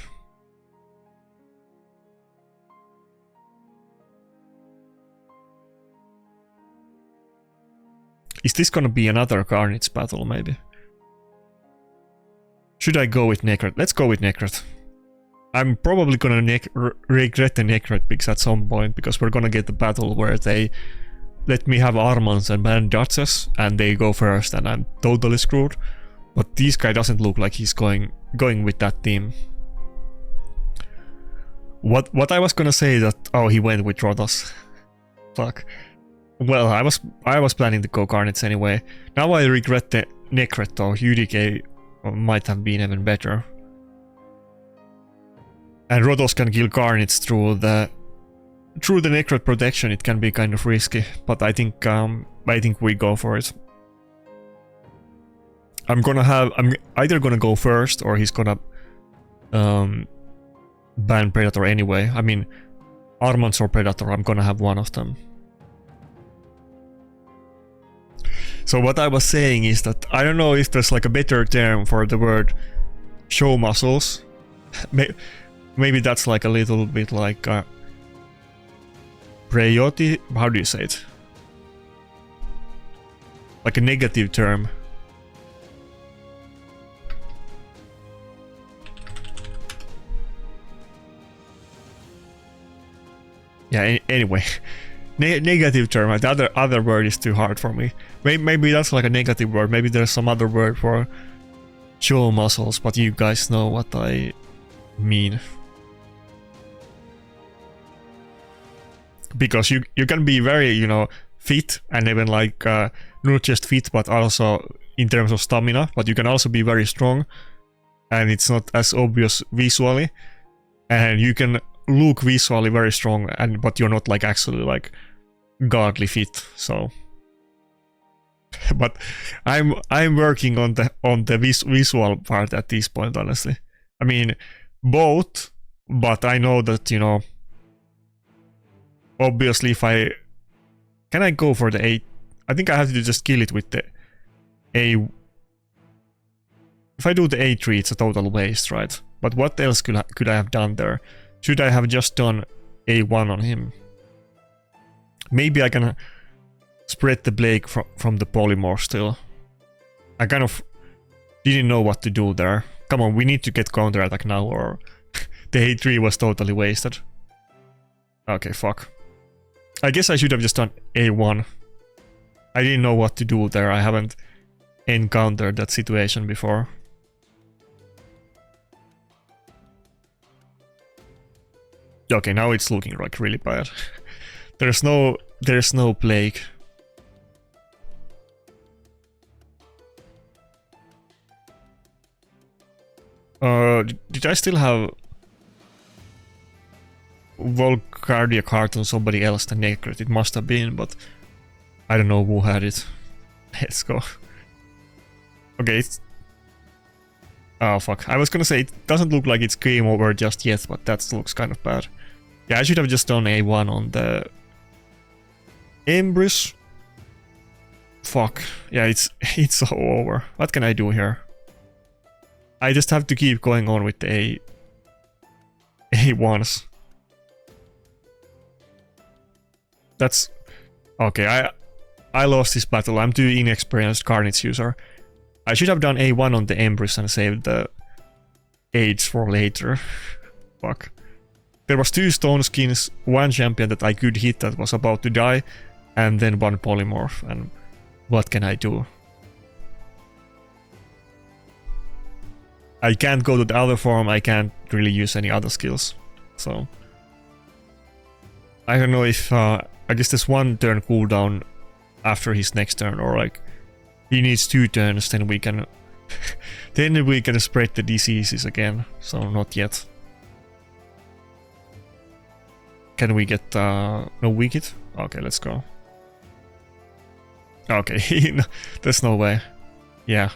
Is this gonna be another Carnage battle, maybe? Should I go with Necret? Let's go with Necret. I'm probably gonna regret the Necret picks at some point, because we're gonna get the battle where they let me have Armans and ban Duchess, and they go first, and I'm totally screwed. But this guy doesn't look like he's going with that team. What I was gonna say that, oh, he went with Rotos. Fuck. Well, I was planning to go Carnage anyway. Now I regret the Necret though. UDK might have been even better. And Rotos can kill Carnage through the Necret protection. It can be kind of risky, but I think we go for it. I'm either gonna go first, or he's gonna ban Predator anyway. I mean, Armans or Predator, I'm gonna have one of them. So what I was saying is that I don't know if there's like a better term for the word show muscles. Maybe that's like a little bit like priority. How do you say it? Like a negative term. Yeah, anyway. Negative term. The other word is too hard for me. Maybe that's like a negative word. Maybe there's some other word for show muscles, but you guys know what I mean. Because you can be very, you know, fit, and even like not just fit, but also in terms of stamina, but you can also be very strong, and it's not as obvious visually, and you can look visually very strong, but you're not like actually like godly fit. So but I'm working on the visual part at this point, honestly. I mean, both, but I know that, you know, obviously if I go for the 8? I think I have to just kill it with the A. If I do the A3, it's a total waste, right? But what else could I have done there? Should I have just done A1 on him? Maybe I can spread the Blake from the polymorph still. I kind of didn't know what to do there. Come on, we need to get counterattack now, or the A3 was totally wasted. Okay, fuck. I guess I should have just done A1. I didn't know what to do there. I haven't encountered that situation before. Okay, now it's looking like really bad. There's no plague. Did I still have Volcardia card on somebody else than Necret? It must have been, but I don't know who had it. Let's go. Okay, it's... Oh fuck, I was gonna say it doesn't look like it's game over just yet, but that looks kind of bad. Yeah, I should have just done A1 on the Embrys. Fuck. Yeah, it's so over. What can I do here? I just have to keep going on with the A1s. That's... Okay, I lost this battle. I'm too inexperienced Carnage user. I should have done A1 on the Embrys and saved the Age for later. Fuck. There was 2 stone skins, 1 champion that I could hit that was about to die, and then 1 polymorph, and what can I do? I can't go to the other form, I can't really use any other skills, so... I don't know if... I guess there's 1 turn cooldown after his next turn, or like he needs 2 turns, then we can then we can spread the diseases again. So not yet. Can we get no wicket? Okay, let's go. Okay, there's no way. Yeah.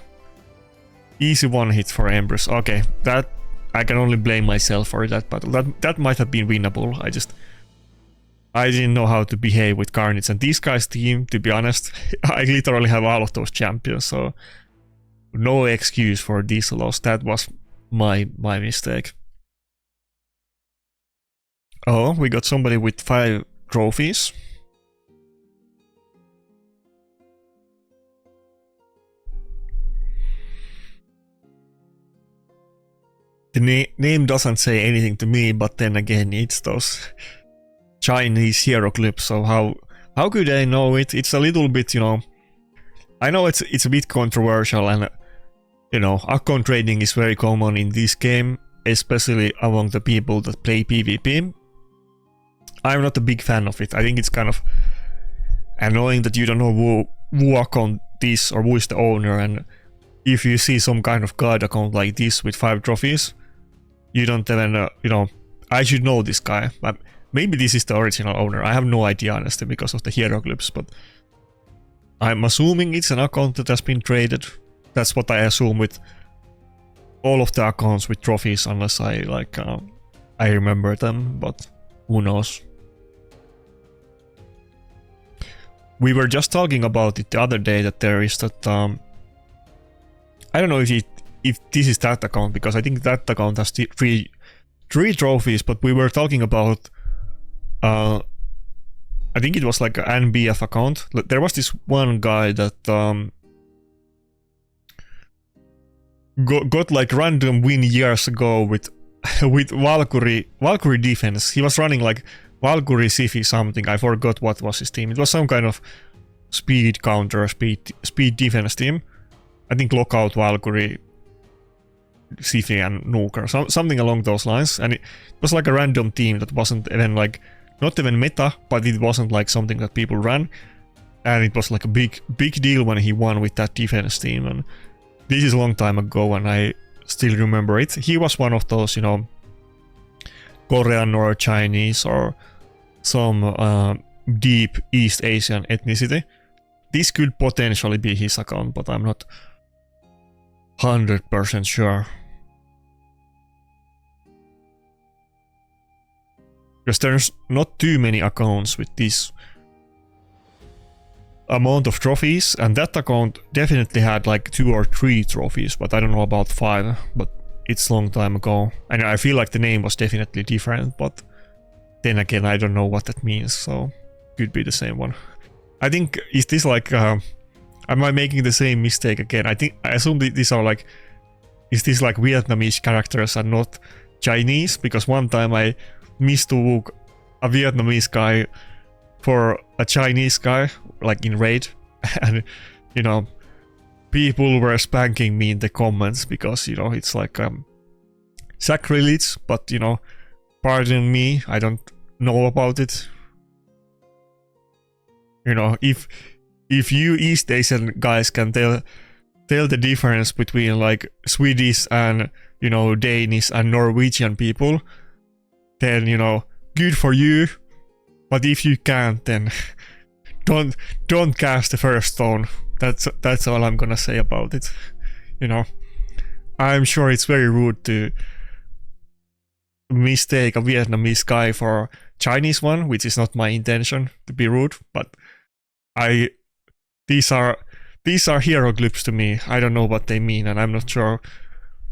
Easy 1 hit for Empress. Okay, that I can only blame myself for that battle. That might have been winnable. I didn't know how to behave with Carnage, and these guys' team, to be honest, I literally have all of those champions, so no excuse for this loss. That was my mistake. Oh, we got somebody with 5 trophies. The name doesn't say anything to me, but then again, it's those Chinese hieroglyphs, so how could I know it? It's a little bit, you know, I know it's a bit controversial, and you know, account trading is very common in this game, especially among the people that play PvP. I'm not a big fan of it. I think it's kind of annoying that you don't know who account this or who is the owner, and if you see some kind of god account like this with 5 trophies, you don't even, you know, I should know this guy. But maybe this is the original owner. I have no idea, honestly, because of the hieroglyphs, but I'm assuming it's an account that has been traded. That's what I assume with all of the accounts with trophies, unless I, like, I remember them, but who knows. We were just talking about it the other day, that there is that, I don't know if this is that account, because I think that account has three trophies, but we were talking about, I think it was like an NBF account. There was this one guy that got like random win years ago with Valkyrie defense. He was running like Valkyrie Sifi something. I forgot what was his team. It was some kind of speed counter, speed defense team. I think Lockout, Valkyrie, Sifi and Nuke, or something along those lines. And it was like a random team that wasn't even like, not even meta, but it wasn't like something that people ran. And it was like a big deal when he won with that defense team. And this is a long time ago, and I still remember it. He was one of those, you know, Korean or Chinese or some deep East Asian ethnicity. This could potentially be his account, but I'm not 100% sure. Because there's not too many accounts with this amount of trophies, and that account definitely had like 2 or 3 trophies, but I don't know about 5, but it's a long time ago. And I feel like the name was definitely different, but then again, I don't know what that means, so could be the same one. I think, is this like, am I making the same mistake again? I assume these are like, is this like Vietnamese characters and not Chinese? Because one time I mistook a Vietnamese guy for a Chinese guy, like in raid, and you know, people were spanking me in the comments because, you know, it's like sacrilege, but you know, pardon me, I don't know about it. You know, if you East Asian guys can tell the difference between like Swedish and, you know, Danish and Norwegian people, then, you know, good for you. But if you can't, then don't cast the first stone. That's all I'm gonna say about it. You know, I'm sure it's very rude to mistake a Vietnamese guy for Chinese one, which is not my intention to be rude, but these are hieroglyphs to me. I don't know what they mean, and I'm not sure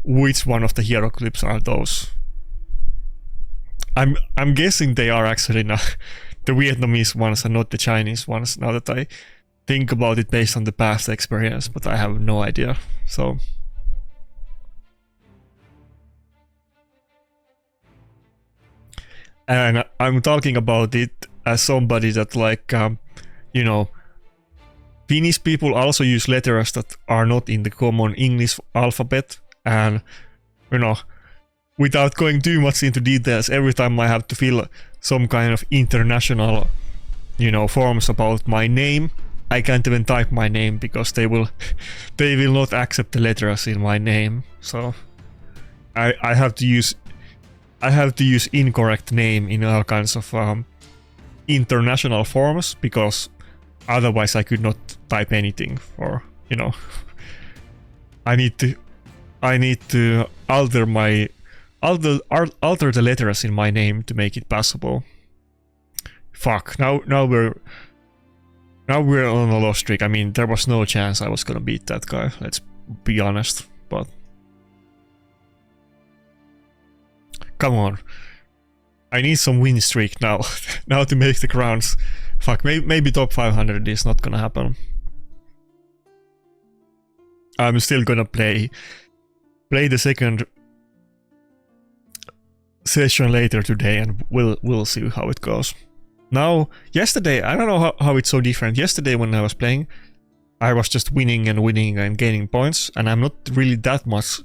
which one of the hieroglyphs are those. I'm guessing they are actually not the Vietnamese ones and not the Chinese ones, now that I think about it based on the past experience, but I have no idea. So and I'm talking about it as somebody that, like, you know, Finnish people also use letters that are not in the common English alphabet, and, you know, without going too much into details, every time I have to fill some kind of international, you know, forms about my name, I can't even type my name because they will not accept the letters in my name. So I have to use incorrect name in all kinds of international forms, because otherwise I could not type anything. Or I need to alter the letters in my name to make it passable. Fuck. Now we're on a loss streak. I mean, there was no chance I was gonna beat that guy. Let's be honest. But come on, I need some win streak now. Now to make the crowns. Fuck. Maybe top 500 is not gonna happen. I'm still gonna play the second session later today, and we'll see how it goes. Now, yesterday, I don't know how it's so different. Yesterday when I was playing, I was just winning and gaining points, and I'm not really that much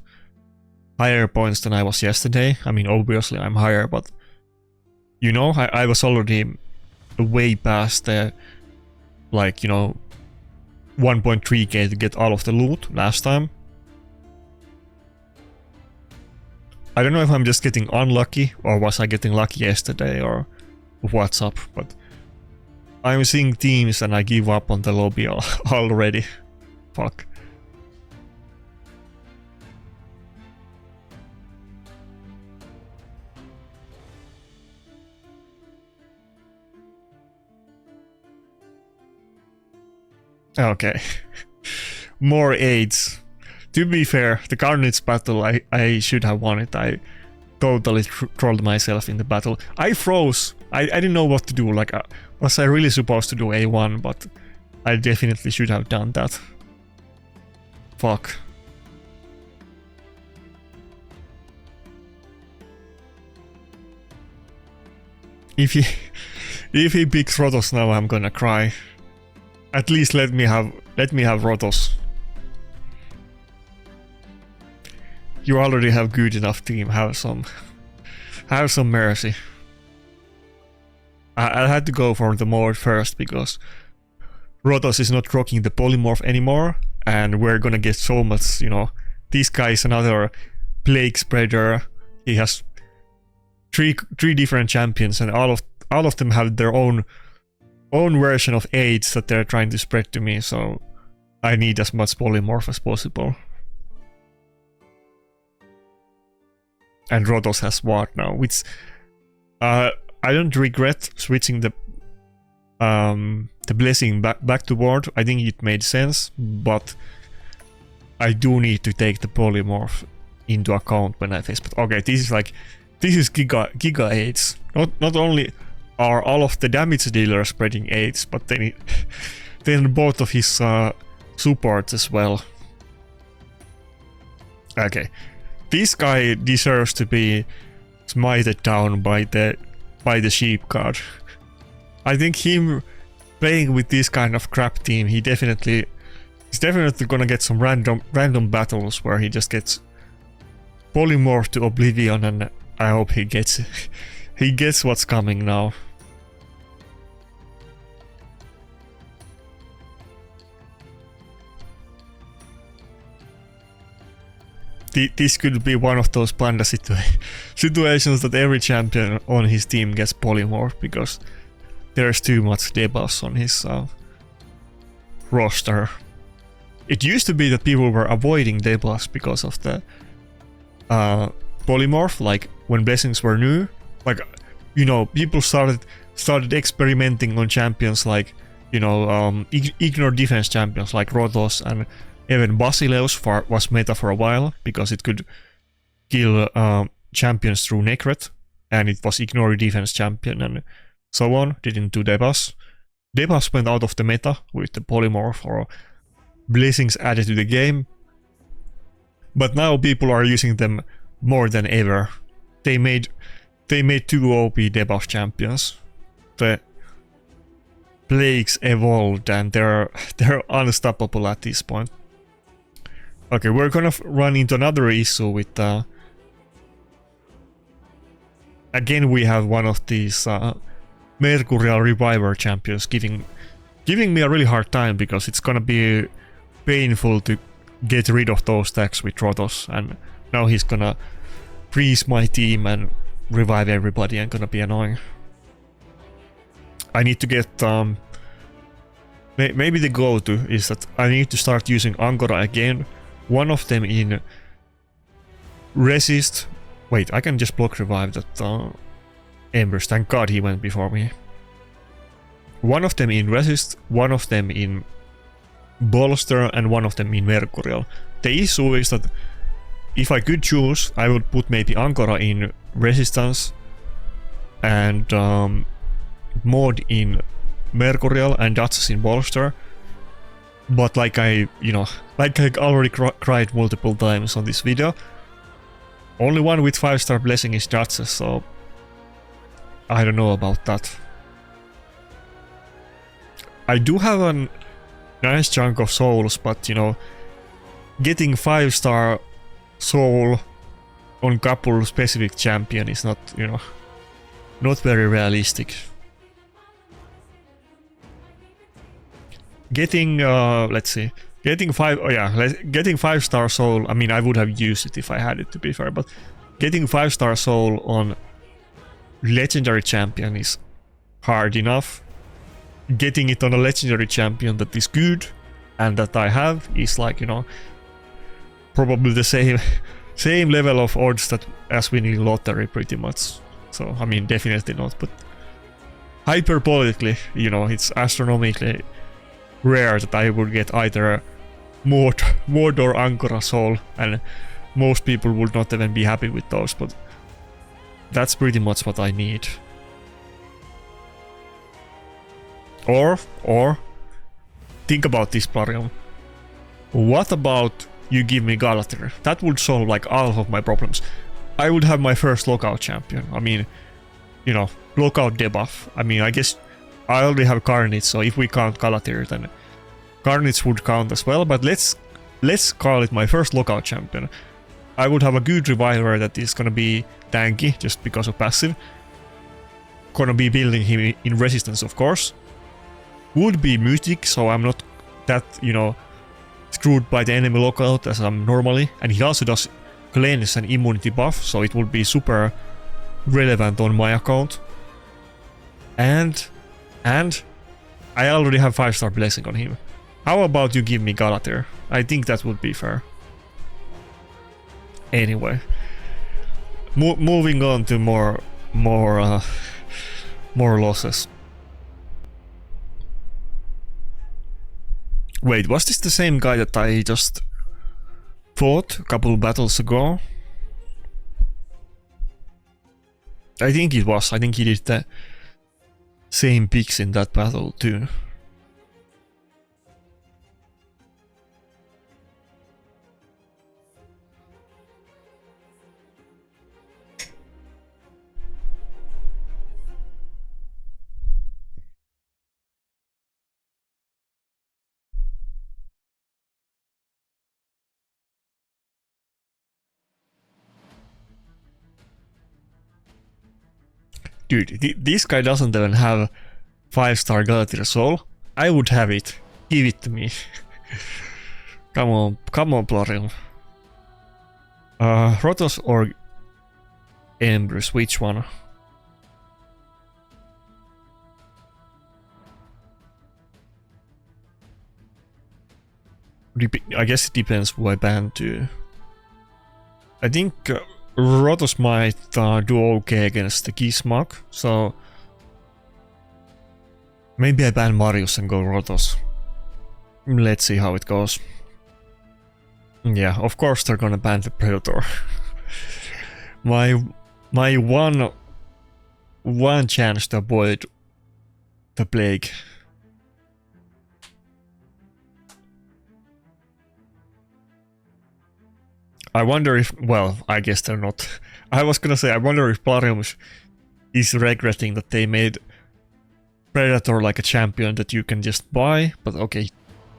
higher points than I was yesterday. I mean, obviously I'm higher, but I was already way past the, 1.3k to get all of the loot last time. I don't know if I'm just getting unlucky, or was I getting lucky yesterday, or what's up, but I'm seeing teams and I give up on the lobby already. Fuck. Okay. More aids. To be fair, the Carnage battle, I should have won it. I totally trolled myself in the battle. I froze. I didn't know what to do. Was I really supposed to do A1? But I definitely should have done that. Fuck. If he picks Rotos now, I'm gonna cry. At least let me have Rotos. You already have good enough team. Have some mercy. I had to go for the mode first because Rotos is not rocking the polymorph anymore, and we're gonna get so much. This guy is another plague spreader. He has three different champions, and all of them have their own version of aids that they're trying to spread to me. So I need as much polymorph as possible. And Rotos has Ward now, which I don't regret switching the blessing back to Ward. I think it made sense, but I do need to take the polymorph into account when I face. But okay, this is giga aids. Not only are all of the damage dealers spreading aids, but then both of his supports as well. Okay. This guy deserves to be smited down by the sheep card. I think him playing with this kind of crap team, he's definitely gonna get some random battles where he just gets polymorphed to oblivion, and I hope he gets what's coming now. This could be one of those panda situations that every champion on his team gets polymorph, because there's too much debuffs on his roster. It used to be that people were avoiding debuffs because of the polymorph, like when blessings were new. People started experimenting on champions like, ignore defense champions like Rotos, and even Basileus was meta for a while because it could kill champions through Necret, and it was ignore defense champion and so on. Didn't do debuffs. Debuffs went out of the meta with the polymorph or blessings added to the game, but now people are using them more than ever. They made 2 OP debuff champions. The plagues evolved and they're unstoppable at this point. Okay, we're gonna run into another issue with again we have one of these Mercurial Reviver champions giving giving me a really hard time because it's gonna be painful to get rid of those stacks with Rotos, and now he's gonna freeze my team and revive everybody and gonna be annoying. I need to get maybe the go-to is that I need to start using Angora again. One of them in resist. Wait, I can just block revive that Embers. Thank God he went before me. One of them in resist, one of them in bolster, and one of them in Mercurial. The issue is that if I could choose, I would put maybe Angora in resistance and Mod in Mercurial and Duchess in bolster. But like I already cried multiple times on this video, only one with 5-star blessing is Duchess, so I don't know about that. I do have a nice chunk of souls, but you know, getting 5-star soul on couple specific champion is not, you know, not very realistic. Getting let's see, getting 5-star soul, I mean, I would have used it if I had it, to be fair, but getting 5-star soul on legendary champion is hard enough. Getting it on a legendary champion that is good and that I have is like, you know, probably the same level of odds that as winning lottery pretty much. So I mean, definitely not, but hyperbolically, you know, it's astronomically rare that I would get either Mod or Angora soul, and most people would not even be happy with those, but that's pretty much what I need. Or think about this, Plarium. What about you give me Galatir? That would solve like all of my problems. I would have my first lockout champion. I mean, you know, lockout debuff. I mean, I guess I already have Carnage, so if we count Galatir, then Carnage would count as well, but let's call it my first lockout champion. I would have a good reviver that is gonna be tanky, just because of passive. Gonna be building him in resistance, of course. Would be mythic, so I'm not that, you know, screwed by the enemy lockout as I'm normally. And he also does cleanse and immunity buff, so it would be super relevant on my account. And I already have 5-star blessing on him. How about you give me Galatir? I think that would be fair. Anyway, moving on to more losses. Wait, was this the same guy that I just fought a couple battles ago? I think it was. I think he did the same picks in that battle too. Dude, this guy doesn't even have 5-star Galatir soul. I would have it. Give it to me. Come on, Plarium. Rotos or Embers, which one? I guess it depends who I ban to. I think Rotos might do okay against the Gizmok, so maybe I ban Marius and go Rotos. Let's see how it goes. Yeah, of course they're gonna ban the Predator. my one chance to avoid the plague. I wonder if, well, I guess they're not. I was gonna say, I wonder if Plarium is regretting that they made Predator like a champion that you can just buy, but okay,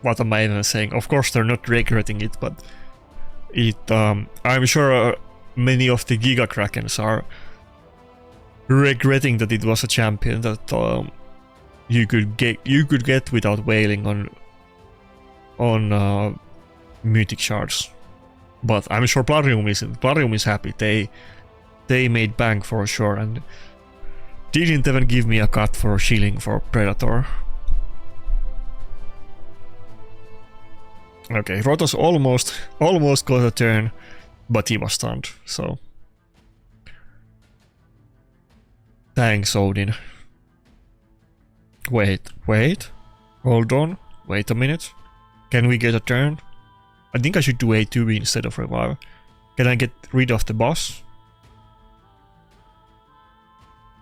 what am I even saying? Of course they're not regretting it, but it, I'm sure many of the Giga Krakens are regretting that it was a champion that you could get without wailing on mythic shards. But I'm sure Plarium is happy. They made bank for sure and didn't even give me a cut for shilling for Predator. Okay, Rotos almost got a turn, but he was stunned, so thanks, Odin. Wait, hold on, wait a minute. Can we get a turn? I think I should do A2 instead of revive. Can I get rid of the boss?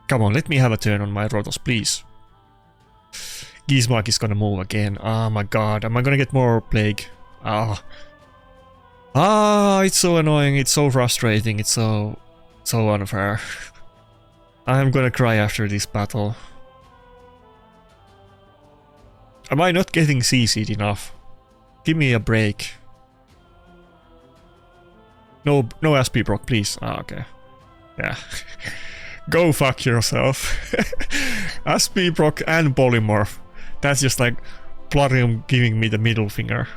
Come on, let me have a turn on my Rotos, please. Gizmark is gonna move again. Oh my god, am I gonna get more plague? It's so annoying, it's so frustrating, it's so unfair. I'm gonna cry after this battle. Am I not getting CC'd enough? Give me a break. No SP proc, please. Okay. Yeah. Go fuck yourself. SP proc and polymorph. That's just like Plarium giving me the middle finger.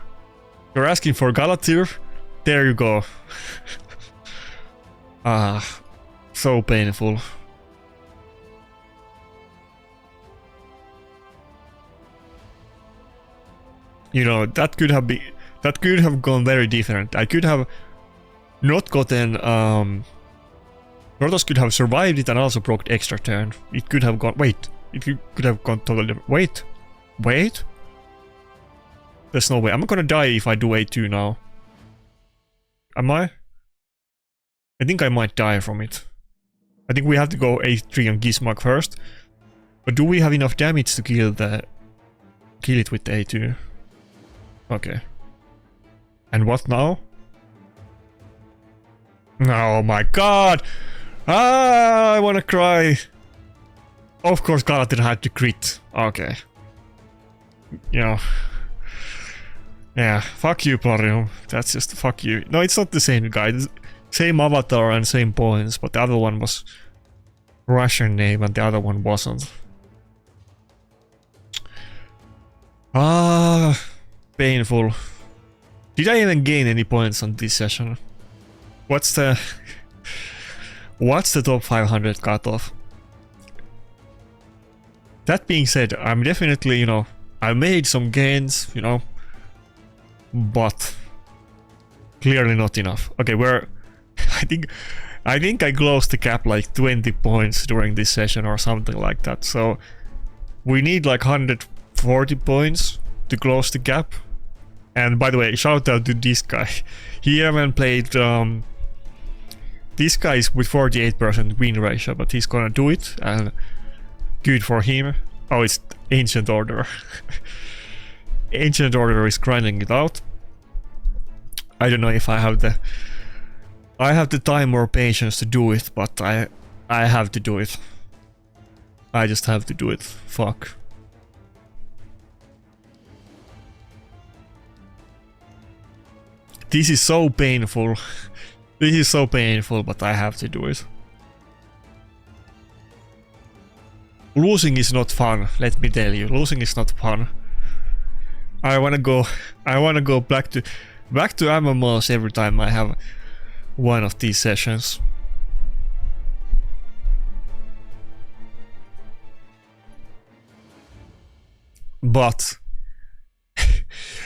You're asking for Galatir? There you go. So painful. You know, that could have gone very different. I could have not gotten Rotos could have survived it and also procced extra turn. It could have gone it could have gone totally different. Wait. There's no way. I'm gonna die if I do A2 now. Am I? I think I might die from it. I think we have to go A3 on Gizmark first. But do we have enough damage to kill it with A2? Okay. And what now? Oh my god! I wanna cry! Of course Galatir had to crit. Okay. You know. Yeah, fuck you, Plarium. That's just fuck you. No, it's not the same guy. Same avatar and same points, but the other one was Russian name and the other one wasn't. Painful. Did I even gain any points on this session? What's the top 500 cutoff? That being said, I'm definitely, you know, I made some gains, you know, but clearly not enough. Okay, I think I closed the cap like 20 points during this session or something like that. So we need like 140 points to close the gap. And by the way, shout out to this guy. He even played this guy is with 48% win ratio, but he's gonna do it, and good for him. Oh, it's Ancient Order. Ancient Order is grinding it out. I don't know if I have the time or patience to do it, but I have to do it. I just have to do it. Fuck. This is so painful. This is so painful, but I have to do it. Losing is not fun, let me tell you. Losing is not fun. I wanna go back to MMOs every time I have one of these sessions. But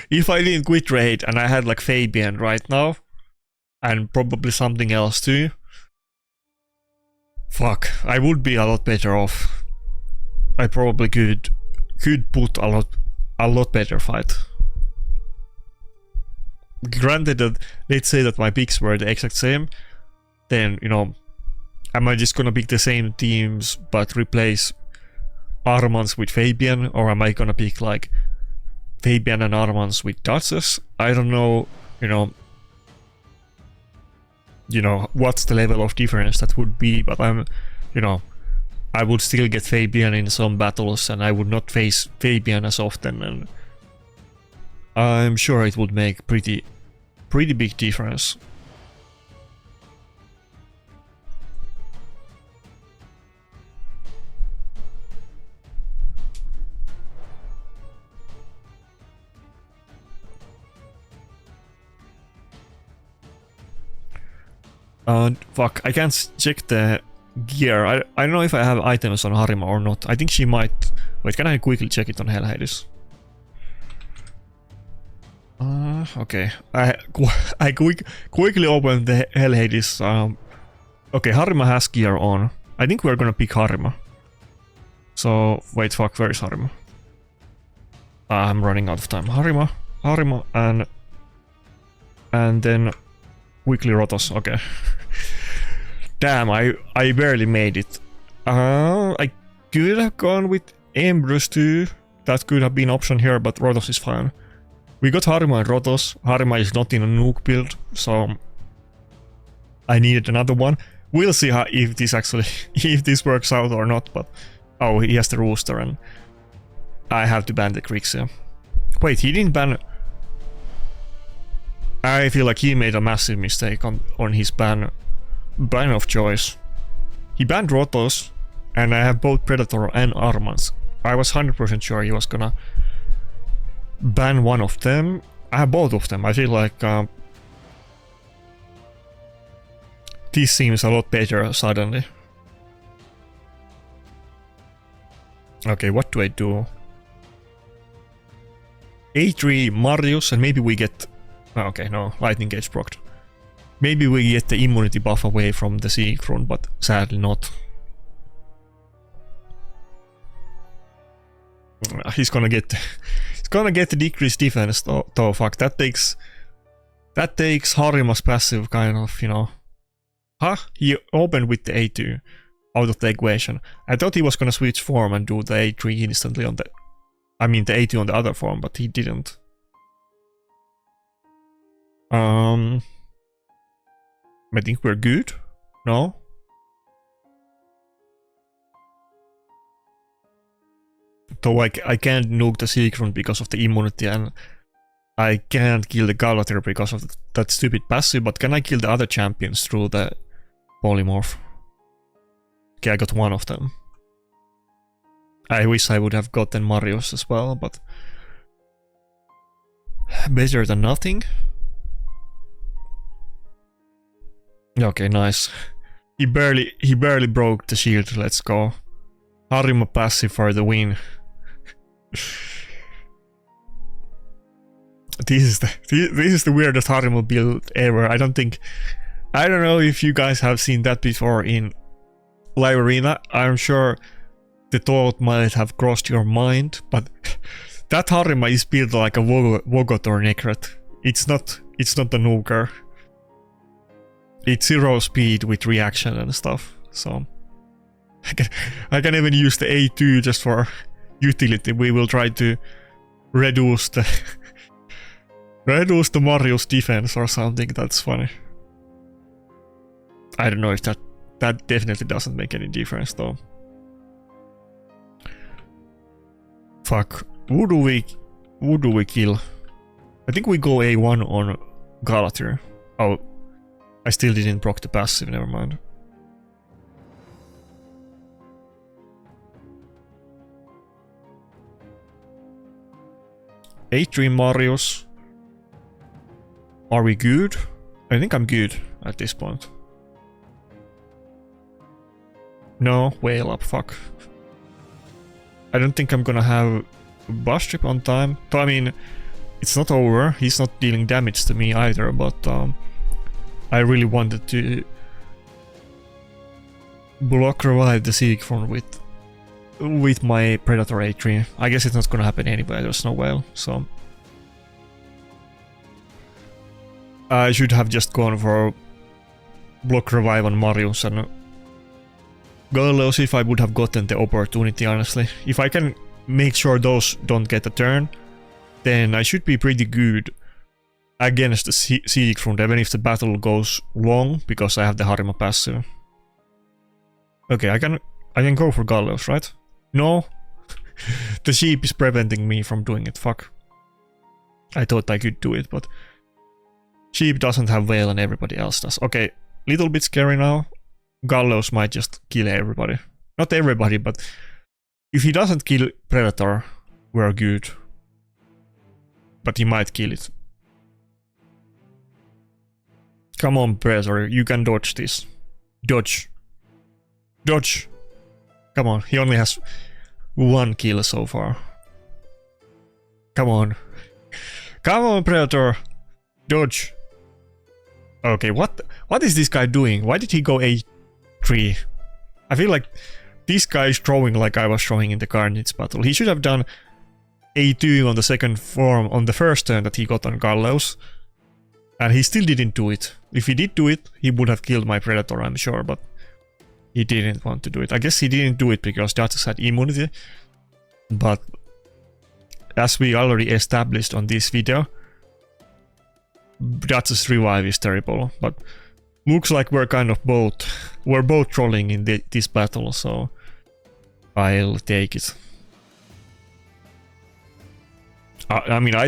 if I didn't quit raid and I had like Fabian right now, and probably something else too, fuck, I would be a lot better off. I probably could put a lot better fight. Granted that, let's say that my picks were the exact same, then, you know, am I just gonna pick the same teams but replace Armans with Fabian, or am I gonna pick like Fabian and Armans with Duchess? I don't know, you know, what's the level of difference that would be, but I would still get Fabian in some battles and I would not face Fabian as often, and I'm sure it would make pretty big difference. Fuck, I can't check the gear. I don't know if I have items on Harima or not. I think she might. Wait, can I quickly check it on Hell Hades? Okay. I quickly opened the Hell Hades. Okay, Harima has gear on. I think we're gonna pick Harima. So, wait, fuck, where is Harima? I'm running out of time. Harima, and then quickly Rotos. Okay. Damn, I barely made it. I could have gone with Embrus too. That could have been an option here, but Rotos is fine. We got Harima and Rotos. Harima is not in a nuke build, so I needed another one. We'll see how, if this actually if this works out or not. But oh, he has the Rooster, and I have to ban the Grixia. Wait, he didn't ban. I feel like he made a massive mistake on his ban of choice. He banned Rotos, and I have both Predator and Armans. I was 100% sure he was gonna ban one of them. I have both of them. I feel like this seems a lot better suddenly. Okay, what do I do? A3 Marius, and maybe we get... Okay, no, Lightning Gauge procced. Maybe we get the immunity buff away from the Sieg Rune, but sadly not. He's gonna get the decreased defense though. Fuck, that takes Harima's passive kind of, you know. Huh? He opened with the A2 out of the equation. I thought he was gonna switch form and do the A3 instantly on the... I mean the A2 on the other form, but he didn't. I think we're good. No? Though I can't nuke the Sieg Rune because of the immunity, and I can't kill the Galatir because of that stupid passive, but can I kill the other champions through the polymorph? Okay, I got one of them. I wish I would have gotten Marius as well, but better than nothing. Okay, nice. He barely broke the shield. Let's go. Harima passive for the win. This is the weirdest Harima build ever. I don't know if you guys have seen that before in live arena. I'm sure the thought might have crossed your mind, but that Harima is built like a Vogot or Necret. It's not a nuker. It's 0 speed with reaction and stuff, so I can even use the A2 just for utility. We will try to reduce the Marius defense or something. That's funny. I don't know if that definitely doesn't make any difference though. Fuck. Who do we kill? I think we go A1 on Galatir. Oh, I still didn't proc the passive, never mind. A3 Marius. Are we good? I think I'm good at this point. No, whale up, fuck. I don't think I'm gonna have bus trip on time. So, I mean, it's not over. He's not dealing damage to me either, but I really wanted to block revive the Sieg Rune with my Predator A3. I guess it's not gonna happen anyway, there's no whale, so I should have just gone for block revive on Marius and Galleos if I would have gotten the opportunity, honestly. If I can make sure those don't get a turn, then I should be pretty good against the Sieg Rune, even if the battle goes long, because I have the Harima passive. Okay, I can go for Galleos, right? No? The sheep is preventing me from doing it, fuck. I thought I could do it, but sheep doesn't have Veil and everybody else does. Okay, little bit scary now. Galleos might just kill everybody. Not everybody, but if he doesn't kill Predator, we're good. But he might kill it. Come on, Predator, you can dodge this. Dodge. Dodge. Come on, he only has 1 kill so far. Come on. Come on, Predator. Dodge. Okay, what is this guy doing? Why did he go A3? I feel like this guy is throwing like I was throwing in the Carnage battle. He should have done A2 on the second form on the first turn that he got on Gallows. And he still didn't do it. If he did do it, he would have killed my Predator, I'm sure, but he didn't want to do it. I guess he didn't do it because Datus had immunity. But as we already established on this video, Datus revive is terrible. But looks like we're kind of both trolling in this battle, so I'll take it. I mean, I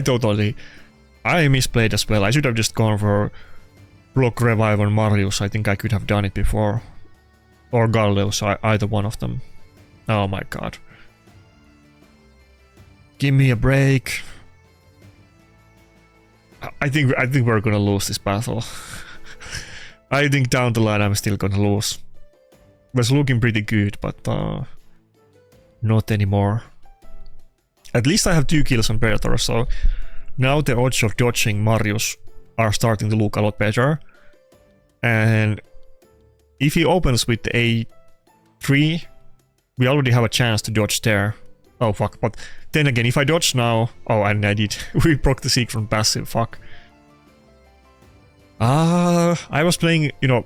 misplayed as well. I should have just gone for block revive on Marius. I think I could have done it before. Or Galleus, either one of them. Oh my god. Give me a break. I think we're gonna lose this battle. I think down the line I'm still gonna lose. It was looking pretty good, but not anymore. At least I have 2 kills on Predator, so now the odds of dodging Marius are starting to look a lot better. And if he opens with the A3, we already have a chance to dodge there. Oh fuck, but then again, if I dodge now... Oh, and I did. We broke the seek from passive, fuck. I was playing, you know...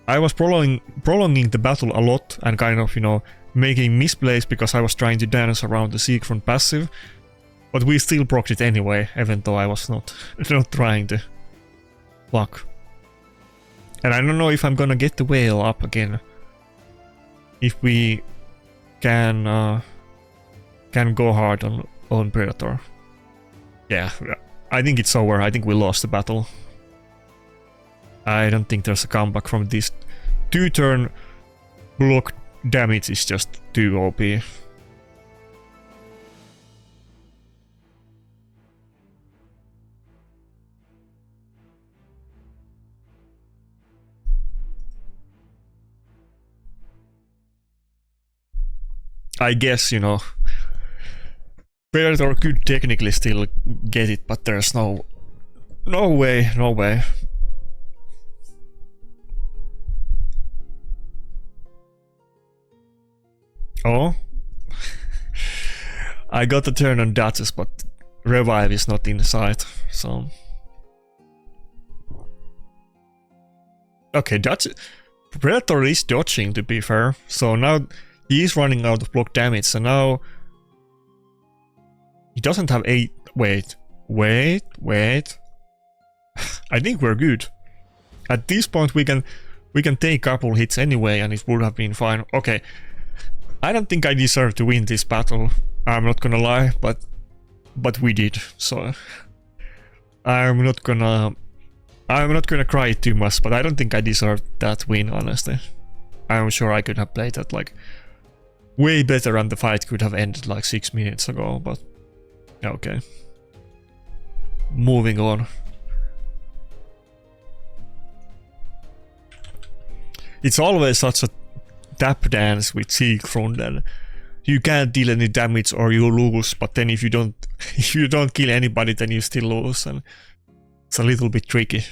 I was prolonging the battle a lot and kind of, you know, making misplays because I was trying to dance around the seek from passive. But we still procced it anyway, even though I was not trying to. Fuck. And I don't know if I'm gonna get the whale up again. If we can go hard on Predator. Yeah, I think it's over. I think we lost the battle. I don't think there's a comeback from this. 2-turn block damage is just too OP. I guess, you know, Predator could technically still get it, but there's no way. Oh, I got a turn on Datus, but revive is not in sight, so... Okay, Predator is dodging, to be fair, so now he is running out of block damage, so now... He doesn't have a... Wait. I think we're good. At this point we can take a couple hits anyway and it would have been fine. Okay. I don't think I deserve to win this battle. I'm not gonna lie, but we did, so... I'm not gonna cry too much, but I don't think I deserved that win, honestly. I'm sure I could have played that like way better and the fight could have ended like 6 minutes ago, but okay. Moving on. It's always such a tap dance with Siegfried, and you can't deal any damage or you lose, but then if you don't kill anybody then you still lose, and it's a little bit tricky.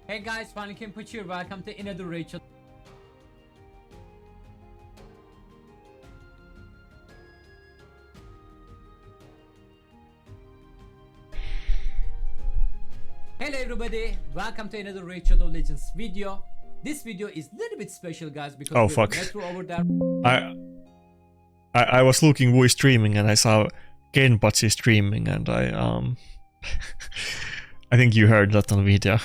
Hey guys, finally can put you. Welcome to another Rachel. Hello everybody, welcome to another Rachel of Legends video. This video is a little bit special, guys, because oh fuck. over there. I was looking who is streaming and I saw Kenpachi streaming and I I think you heard that on video.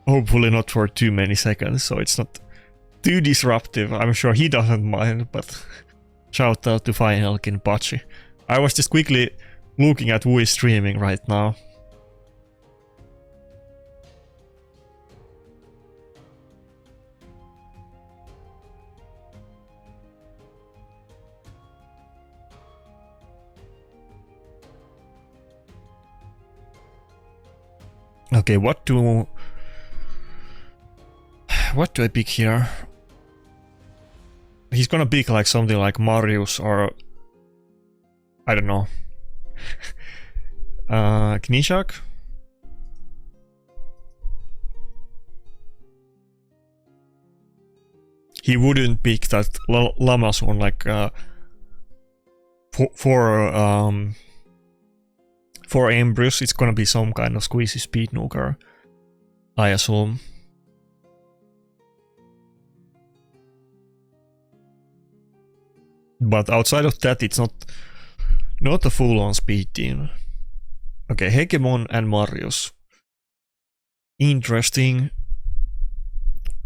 Hopefully not for too many seconds, so it's not too disruptive. I'm sure he doesn't mind, but shout out to Finelkin Pachi. I was just quickly looking at who is streaming right now. Okay, what do I pick here? He's gonna pick like something like Marius or I don't know. Knishak? He wouldn't pick that Lamas one like for Ambrose. It's gonna be some kind of squeezy speed nuker, I assume. But outside of that, it's not a full-on speed team. Okay, Hegemon and Marius. Interesting.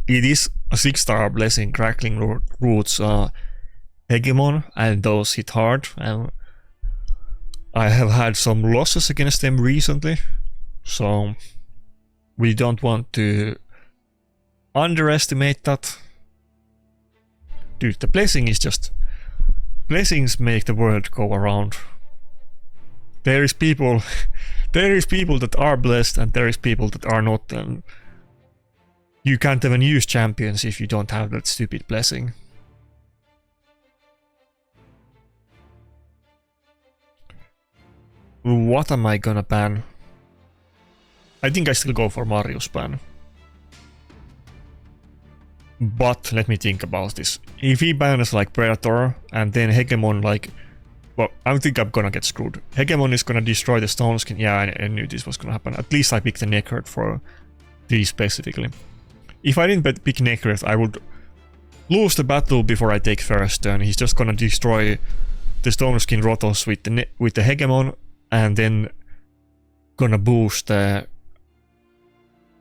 It is a 6-star blessing crackling roots Hegemon, and those hit hard. And I have had some losses against them recently, so we don't want to underestimate that. Dude, the blessing is just... Blessings make the world go around. There is people that are blessed and there is people that are not, and you can't even use champions if you don't have that stupid blessing. What am I gonna ban? I think I still go for Marius ban. But let me think about this. If he bans like Predator and then Hegemon like... Well, I think I'm gonna get screwed. Hegemon is gonna destroy the Stone Skin. Yeah, I knew this was gonna happen. At least I picked the Necrot for these specifically. If I didn't pick Necrot, I would lose the battle before I take first turn. He's just gonna destroy the Stone Skin Rotos with the Hegemon and then gonna boost the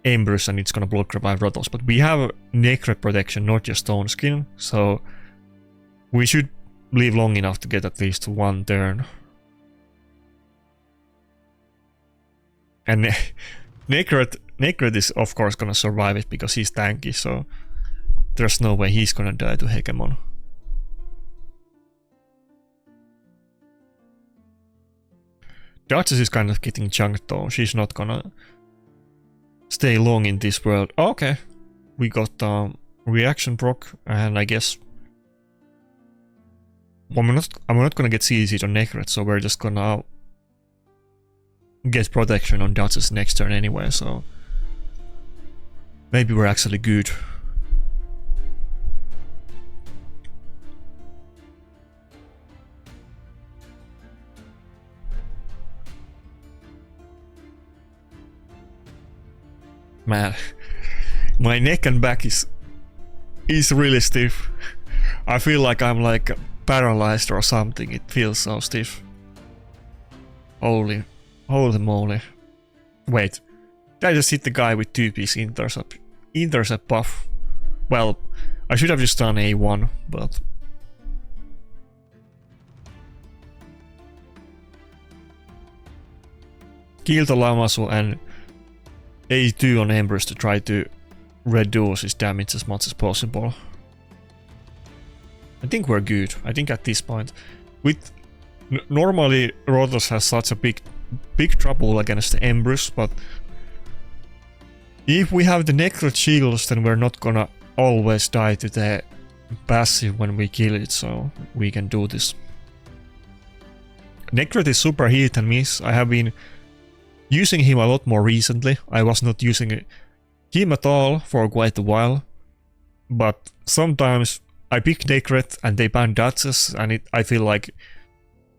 Ambrose and it's gonna block revive Rotos. But we have Necrot protection, not just Stone Skin, so we should live long enough to get at least one turn. And Necrot is of course gonna survive it because he's tanky, so there's no way he's gonna die to Hegemon. Duchess is kind of getting chunked though. She's not gonna stay long in this world. Oh, okay, we got reaction proc, and I guess I'm not gonna get CC'd on Necrot, so we're just gonna get protection on Duchess next turn anyway, so maybe we're actually good. Man, my neck and back is really stiff. I feel like I'm like paralyzed or something. It feels so stiff. Holy moly. Wait, did I just hit the guy with 2-piece intercept buff? Well, I should have just done A1, but... Kill the Lamasu and A2 on Embers to try to reduce his damage as much as possible. I think we're good. I think at this point, with normally Rotos has such a big trouble against the Embers, but if we have the Necrot shields, then we're not gonna always die to the passive when we kill it, so we can do this. Necrot is super hit and miss. I have been using him a lot more recently. I was not using him at all for quite a while, but sometimes I pick Necrot and they ban Duchess, and I feel like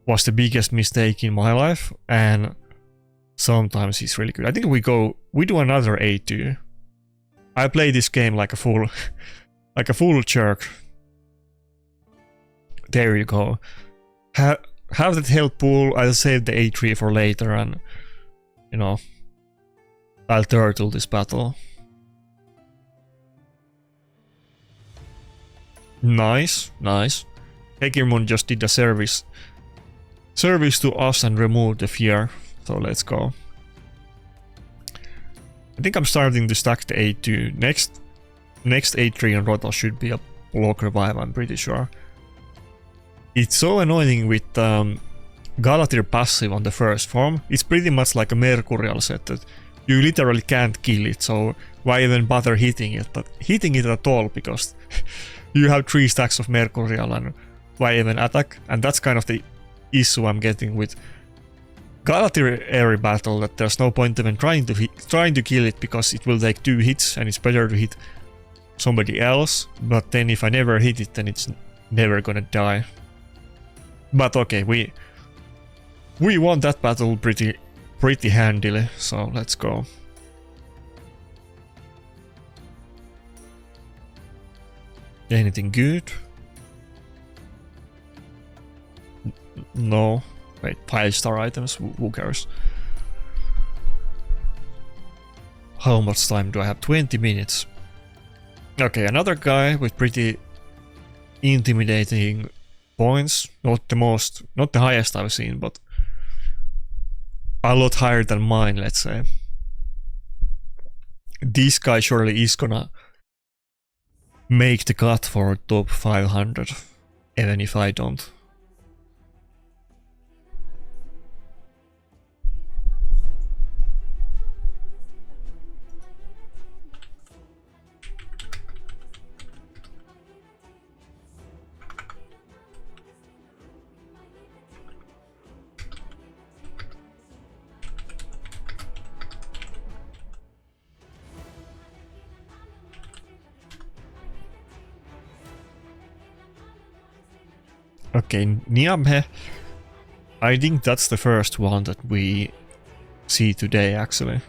was the biggest mistake in my life, and sometimes he's really good. I think we do another A2. I play this game like a fool, like a full jerk. There you go. Have that health pool. I'll save the A3 for later, and you know, I'll turtle this battle. Nice, nice. Hegirmon just did a service to us and removed the fear. So let's go. I think I'm starting to stack the A2. Next A3 and Roto should be a block revive, I'm pretty sure. It's so annoying with Galatir passive on the first form. It's pretty much like a Mercurial set that you literally can't kill it, so why even bother hitting it at all, because you have 3 stacks of Mercurial and why even attack? And that's kind of the issue I'm getting with Galatir every battle, that there's no point even trying to kill it, because it will take 2 hits and it's better to hit somebody else, but then if I never hit it, then it's never gonna die. But okay, we won that battle pretty handily, so let's go. Anything good? No. Wait, 5-star items? Who cares? How much time do I have? 20 minutes. Okay, another guy with pretty intimidating points. Not the highest I've seen, but a lot higher than mine, let's say. This guy surely is gonna make the cut for top 500, even if I don't. Okay, Niamhe. I think that's the first one that we see today, actually.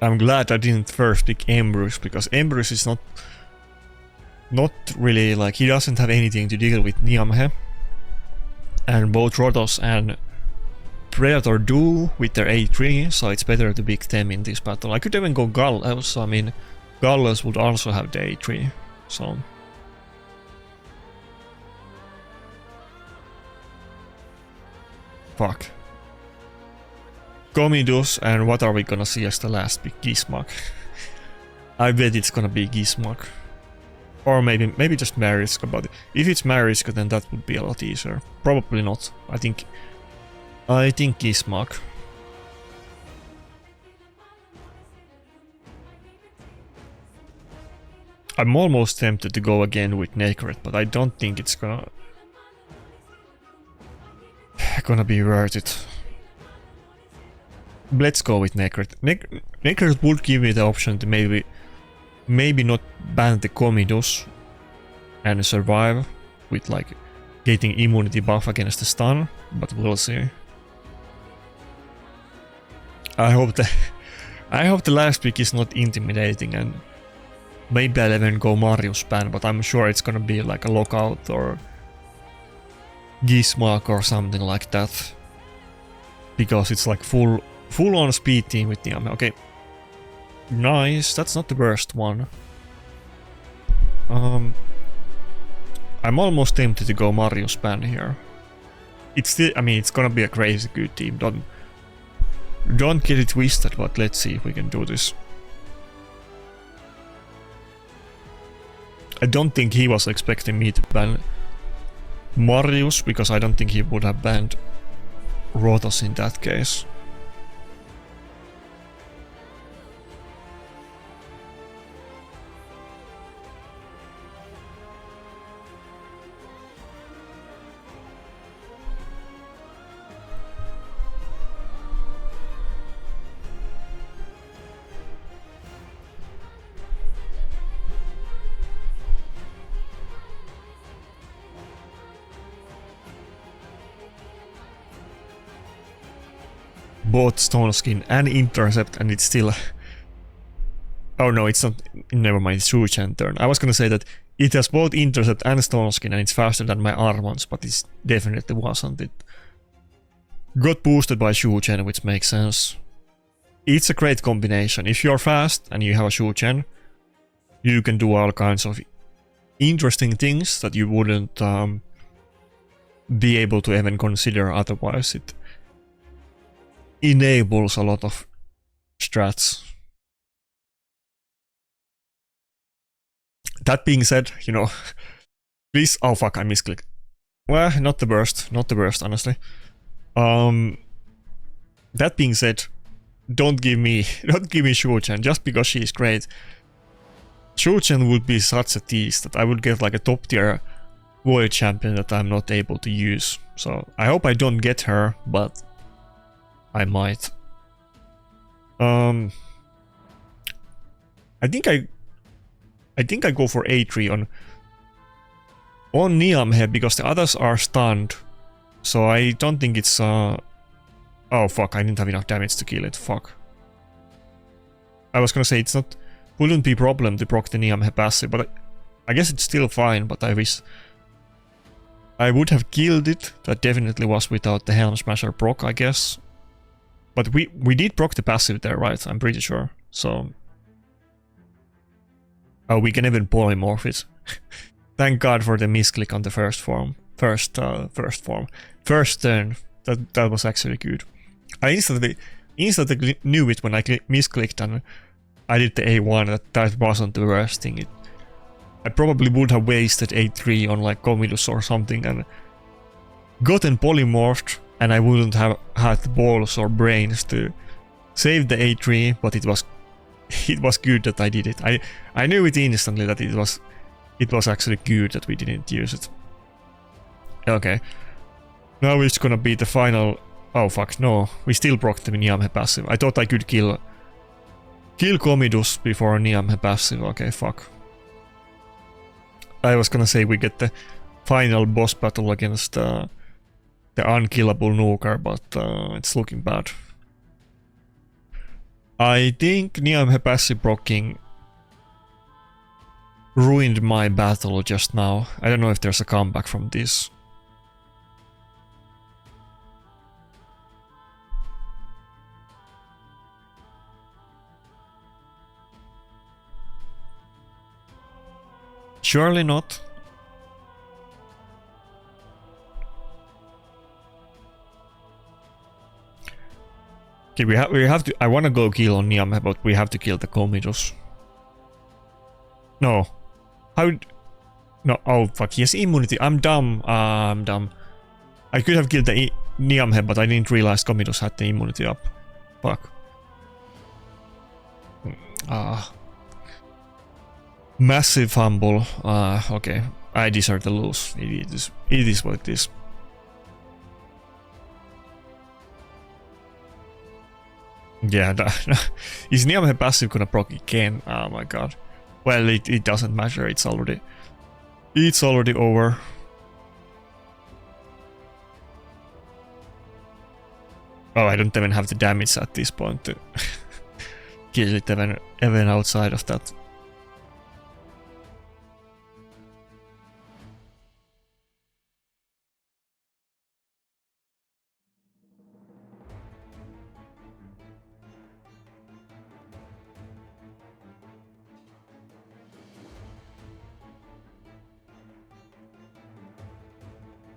I'm glad I didn't first pick Embrus, because Embrus is not really, like, he doesn't have anything to deal with Niamhe. And both Rotos and Predator do with their A3, so it's better to pick them in this battle. I could even go Gallos, I mean, Gallos would also have the A3, so... Fuck. Comidus, and what are we gonna see as the last pick? Gizmak. I bet it's gonna be Gizmak. Or maybe just Mariska, but if it's Mariska, then that would be a lot easier. Probably not. I think Gizmak. I'm almost tempted to go again with Nakarada, but I don't think it's gonna be worth it. Let's go with Nakarada. Nakarada would give me the option to maybe not ban the Comidus and survive with, like, getting immunity buff against the stun, but we'll see. I hope the last pick is not intimidating, and maybe I'll even go Marius ban, but I'm sure it's gonna be like a lockout or Gizmak or something like that, because it's like full on speed team with Niamhe. Okay. Nice, that's not the worst one. I'm almost tempted to go Marius ban here. It's still, I mean, it's gonna be a crazy good team. Don't get it twisted, but let's see if we can do this. I don't think he was expecting me to ban Marius, because I don't think he would have banned Rotos in that case. Both Stone Skin and Intercept, and it's still... Oh no, it's not... Never mind, it's Shuchen turn. I was gonna say that It has both intercept and stone skin, and it's faster than my Armons, but it definitely wasn't. It got boosted by Shuchen, which makes sense. It's a great combination. If you're fast and you have a Shuchen, you can do all kinds of interesting things that you wouldn't be able to even consider otherwise. It enables a lot of strats. That being said, you know, please. Oh fuck, I misclicked. Well, not the worst, honestly. That being said, don't give me Shuchen just because she's great. Shuchen would be such a tease that I would get like a top tier void champion that I'm not able to use. So I hope I don't get her, but I might. I think I go for A3 on Niamhe because the others are stunned. So I don't think it's oh fuck, I didn't have enough damage to kill it. Fuck. I was gonna say wouldn't be a problem to proc the Niamhe passive, but I guess it's still fine, but I wish I would have killed it. That definitely was without the Helm Smasher proc, I guess. But we did proc the passive there, right? I'm pretty sure. So oh, we can even polymorph it. Thank God for the misclick on the first form. First turn. That was actually good. I instantly knew it when I misclicked and I did the A1 that wasn't the worst thing. I probably would have wasted A3 on like Comidus or something and gotten polymorphed, and I wouldn't have had the balls or brains to save the A3, but it was good that I did it. I knew it instantly that it was actually good that we didn't use it. Okay. Now it's gonna be the final. Oh fuck, no. We still proc the Niamhe passive. I thought I could kill Comidus before Niamhe passive. Okay, fuck. I was gonna say we get the final boss battle against the unkillable Nuker, but it's looking bad. I think Niamhe passive procking ruined my battle just now. I don't know if there's a comeback from this. Surely not. Okay, we have to. I want to go kill on Niamhe, but we have to kill the Comidus. No. How? No. Oh fuck. He has immunity. I'm dumb. I'm dumb. I could have killed the Niamhe, but I didn't realize Comidus had the immunity up. Fuck. Massive fumble. Okay. I deserve to lose. It is what it is. Yeah, is Niamhe passive gonna proc again? Oh my god. Well, it doesn't matter. It's already over. Oh, I don't even have the damage at this point to kill it even outside of that.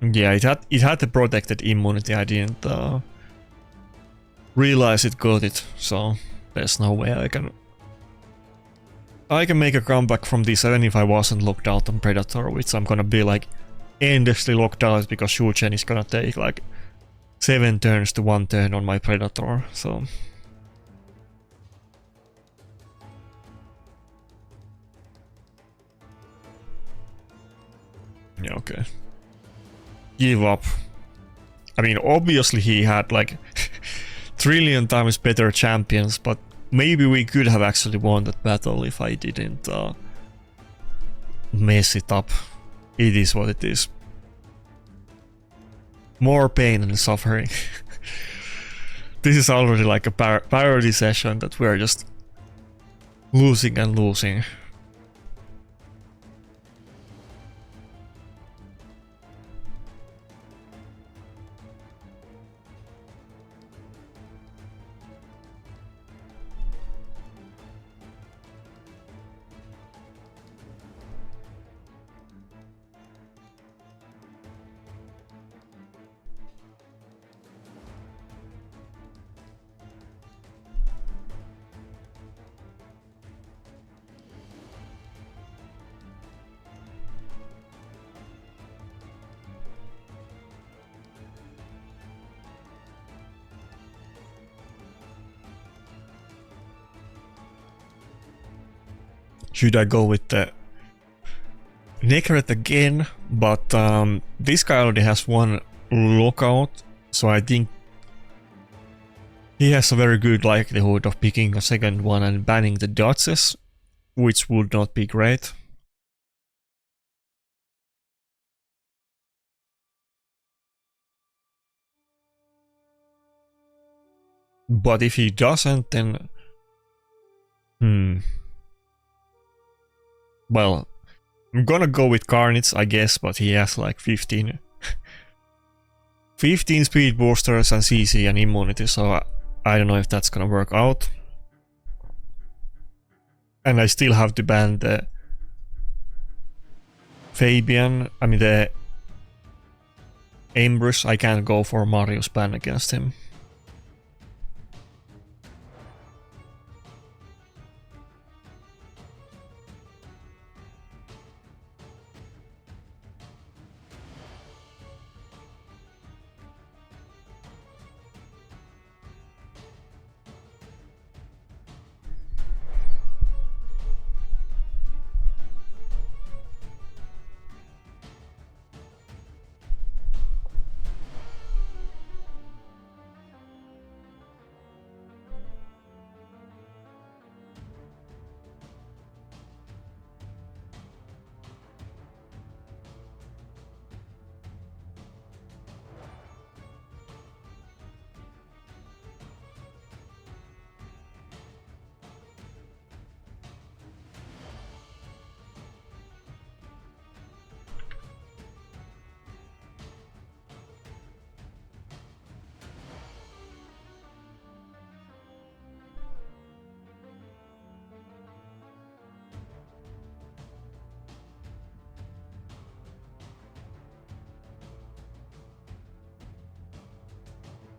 Yeah, it had the protected immunity. I didn't realize it got it, so there's no way I can make a comeback from this even if I wasn't locked out on Predator, which I'm gonna be like endlessly locked out because Shuchen is gonna take like 7 turns to 1 turn on my Predator, so. Yeah, okay. Give up. I mean, obviously he had like trillion times better champions, but maybe we could have actually won that battle if I didn't mess it up. It is what it is. More pain and suffering. This is already like a parody session that we're just losing and losing. Should I go with the Nakarada again? But this guy already has one lockout, so I think he has a very good likelihood of picking a second one and banning the dodges, which would not be great. But if he doesn't, then... Well, I'm gonna go with Carnage, I guess, but he has like 15 speed boosters and CC and immunity, so I don't know if that's gonna work out. And I still have to ban the Fabian, I mean the Ambrose. I can't go for Mario's ban against him.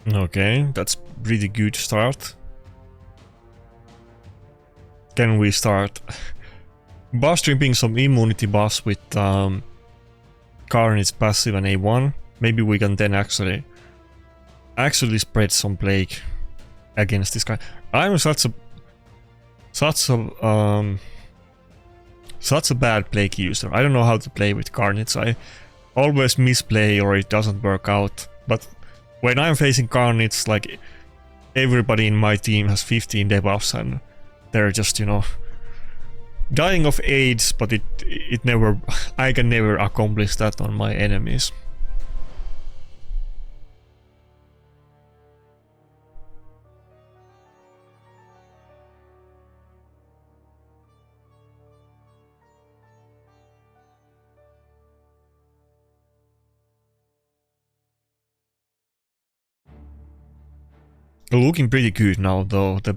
Okay, that's pretty good start. Can we start buff stripping some immunity buffs with Carnage passive and A1? Maybe we can then actually spread some plague against this guy. I'm such a bad plague user. I don't know how to play with Carnage. I always misplay or it doesn't work out. But when I'm facing Carnage, like everybody in my team has 15 debuffs and they're just, you know, dying of AIDS, but it never, I can never accomplish that on my enemies. Looking pretty good now though. The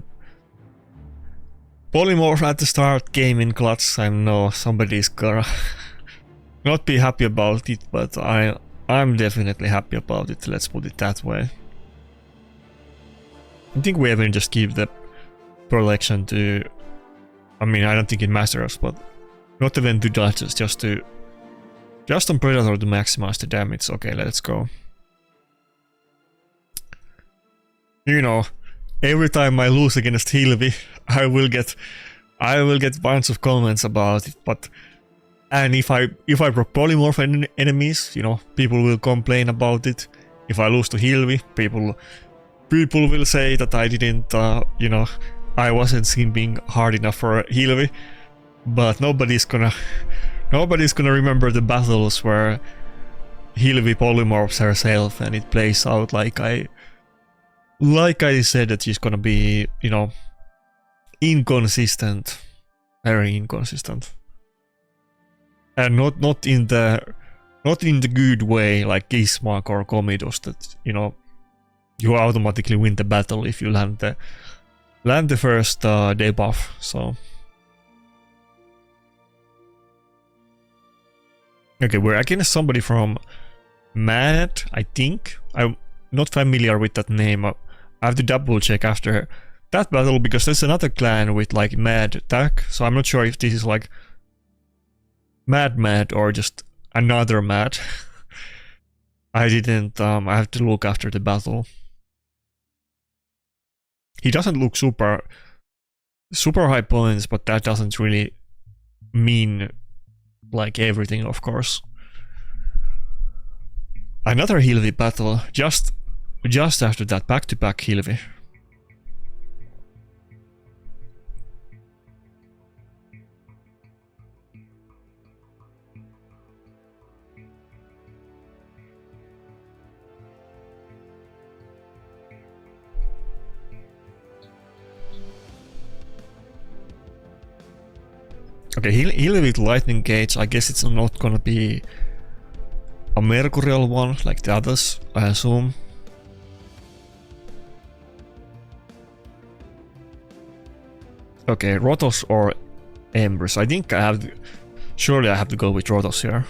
polymorph at the start came in clutch. I know somebody's gonna not be happy about it, but I'm definitely happy about it, let's put it that way. I think we even just give the protection to, I mean, I don't think it matters, but not even to dodges, just on Predator to maximize the damage. Okay, let's go. You know, every time I lose against Hilvi, I will get a bunch of comments about it, but and if I proc polymorph enemies, you know, people will complain about it. If I lose to Hilvi, people will say that I didn't, you know, I wasn't simping hard enough for Hilvi. But nobody's gonna remember the battles where Hilvi polymorphs herself and it plays out like I said that she's gonna be, you know, inconsistent, very inconsistent, and not in the good way like Gizmak or Komidos that, you know, you automatically win the battle if you land the first debuff. So okay, we're against somebody from Mad, I think. I'm not familiar with that name. I have to double check after that battle because there's another clan with like Mad attack, so I'm not sure if this is like Mad or just another Mad. I didn't, I have to look after the battle. He doesn't look super high points, but that doesn't really mean like everything, of course. Another Hilvi battle, just after that, back-to-back Hilvi. Okay, Hilvi with Lightning Gauge, I guess it's not gonna be a Mercurial one like the others, I assume. Okay, Rotos or Embers. I think surely I have to go with Rotos here.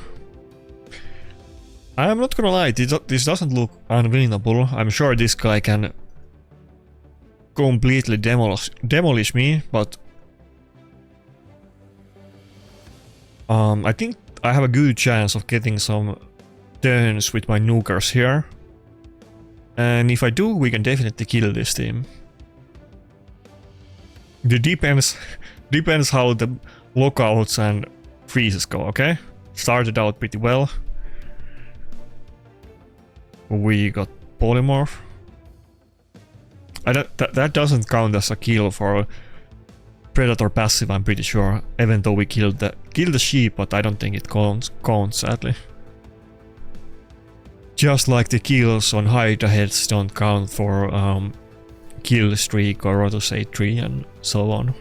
I'm not gonna lie, this doesn't look unwinnable. I'm sure this guy can completely demolish me, but I think I have a good chance of getting some turns with my nukers here. And if I do, we can definitely kill this team. It depends how the lockouts and freezes go, okay? Started out pretty well. We got Polymorph. That doesn't count as a kill for Predator passive, I'm pretty sure. Even though we killed the sheep, but I don't think it counts sadly. Just like the kills on Hydra heads don't count for kill streak or Rotos 8-3 and so on.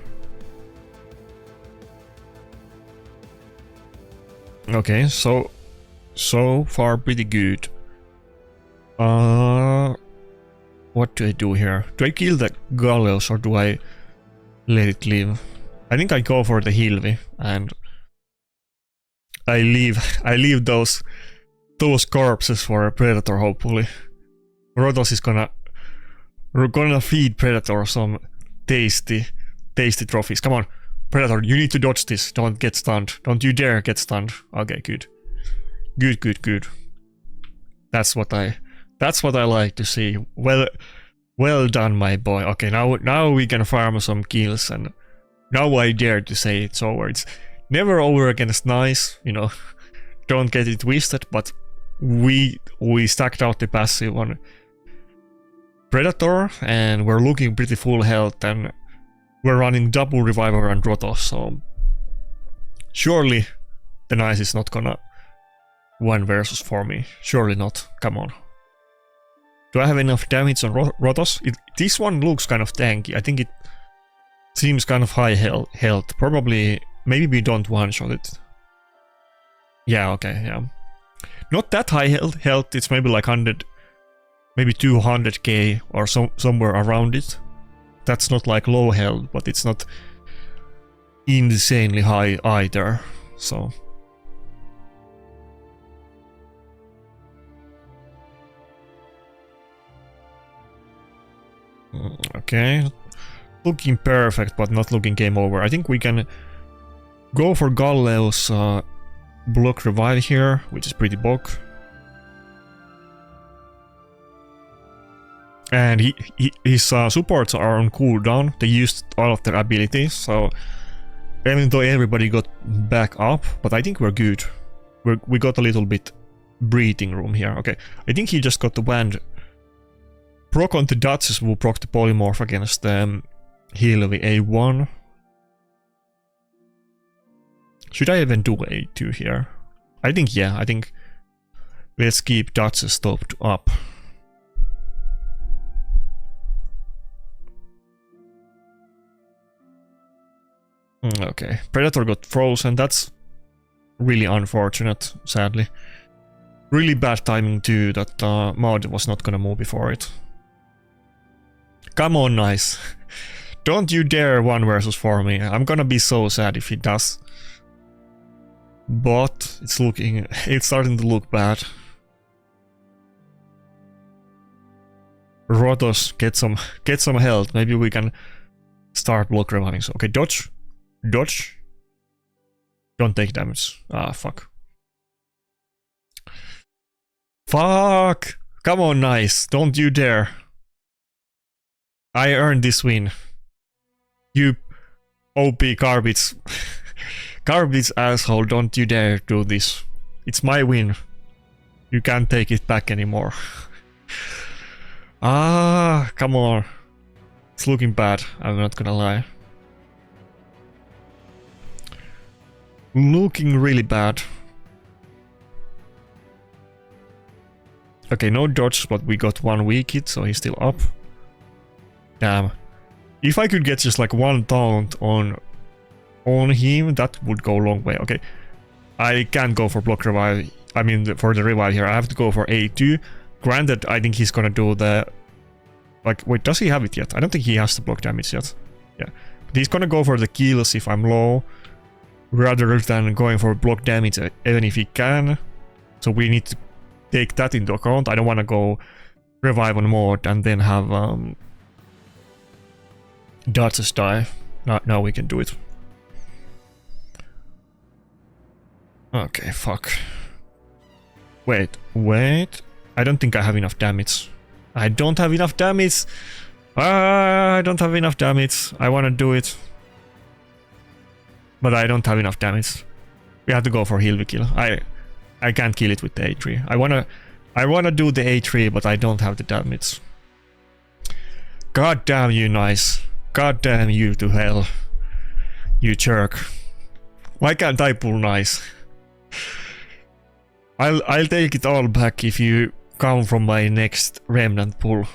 Okay, so far pretty good. What do I do here? Do I kill the Gallows or do I let it live? I think I go for the Hilvi and I leave those corpses for a Predator, hopefully. Rotos is gonna feed Predator some tasty trophies. Come on, Predator, you need to dodge this. Don't get stunned. Don't you dare get stunned. Okay, good. Good. That's what I like to see. Well done, my boy. Okay, now we can farm some kills, and now I dare to say it's over. It's never over against nice, you know. Don't get it twisted, but we stacked out the passive on Predator, and we're looking pretty full health, and we're running double Reviver and Rotos, so surely the nice is not gonna 1 versus for me. Surely not. Come on. Do I have enough damage on Rotos? This one looks kind of tanky. I think it seems kind of high health. Probably, maybe we don't one-shot it. Yeah, okay, yeah. Not that high health, it's maybe like 100, maybe 200k or somewhere around it. That's not like low health, but it's not insanely high either, so... Okay, looking perfect, but not looking game over. I think we can go for Gallows block revive here, which is pretty bog. And his supports are on cooldown. They used all of their abilities, so even though everybody got back up, but I think we're good. We got a little bit breathing room here. Okay, I think he just got the wand. Proc on the Duchess will proc the Polymorph against Hilvi A1. Should I even do A2 here? I think yeah, I think let's keep Duchess topped up. Okay, Predator got frozen, that's really unfortunate, sadly. Really bad timing too, that Maud was not gonna move before it. Come on, nice. Don't you dare 1 versus 4 me. I'm gonna be so sad if he does. But it's starting to look bad. Rotos, get some health. Maybe we can start block reviving. So, okay, dodge. Dodge. Don't take damage. Ah, fuck. Fuck! Come on, nice. Don't you dare. I earned this win. You OP garbage. Garbage asshole, don't you dare do this. It's my win. You can't take it back anymore. Ah, come on. It's looking bad, I'm not gonna lie. Looking really bad. Okay, no dodge, but we got one weak hit, so he's still up. Damn. If I could get just like one taunt on him, that would go a long way. Okay, I can't go for block revive. I mean, for the revive here, I have to go for A2. Granted, I think he's gonna do the... Like, wait, does he have it yet? I don't think he has the block damage yet. Yeah. But he's gonna go for the kills if I'm low, rather than going for block damage, even if he can. So we need to take that into account. I don't want to go revive on mode and then have Dodges die. Now we can do it. Okay, fuck. Wait. I don't think I have enough damage. I don't have enough damage. I don't have enough damage. I want to do it, but I don't have enough damage. We have to go for heal kill. I can't kill it with the A3. I wanna do the A3, but I don't have the damage. God damn you, nice. God damn you to hell. You jerk. Why can't I pull nice? I'll take it all back if you come from my next remnant pull.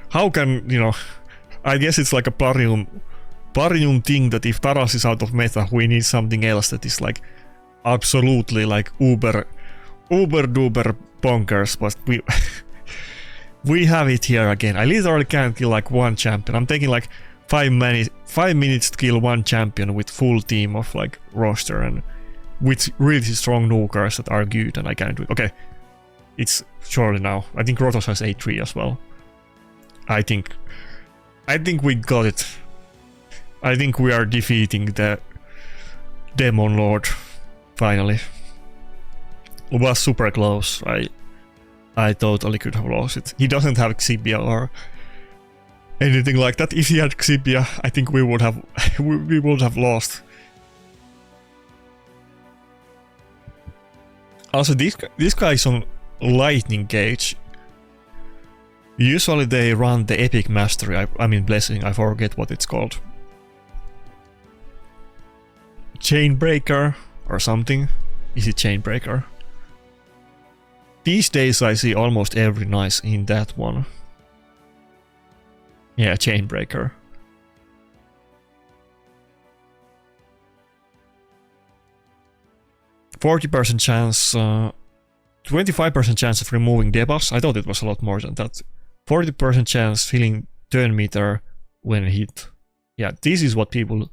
How can, you know, I guess it's like a Plarium thing that if Taras is out of meta, we need something else that is like absolutely like uber duper bonkers, but we have it here again. I literally can't kill like one champion. I'm taking like 5 minutes to kill one champion with full team of like roster and with really strong nukers that are good, and I can't do it. Okay, it's surely now. I think Rotos has A3 as well. I think we got it. I think we are defeating the Demon Lord finally. It was super close. I totally could have lost it. He doesn't have Xibia or anything like that. If he had Xibia, I think we would have we would have lost. Also, this guy is on Lightning Gauge. Usually they run the Epic Mastery, I mean Blessing, I forget what it's called. Chainbreaker or something? Is it Chainbreaker? These days I see almost every nice in that one. Yeah, Chainbreaker. %40 chance, 25% chance of removing debuffs. I thought it was a lot more than that. 40% chance filling turn meter when hit. Yeah, this is what people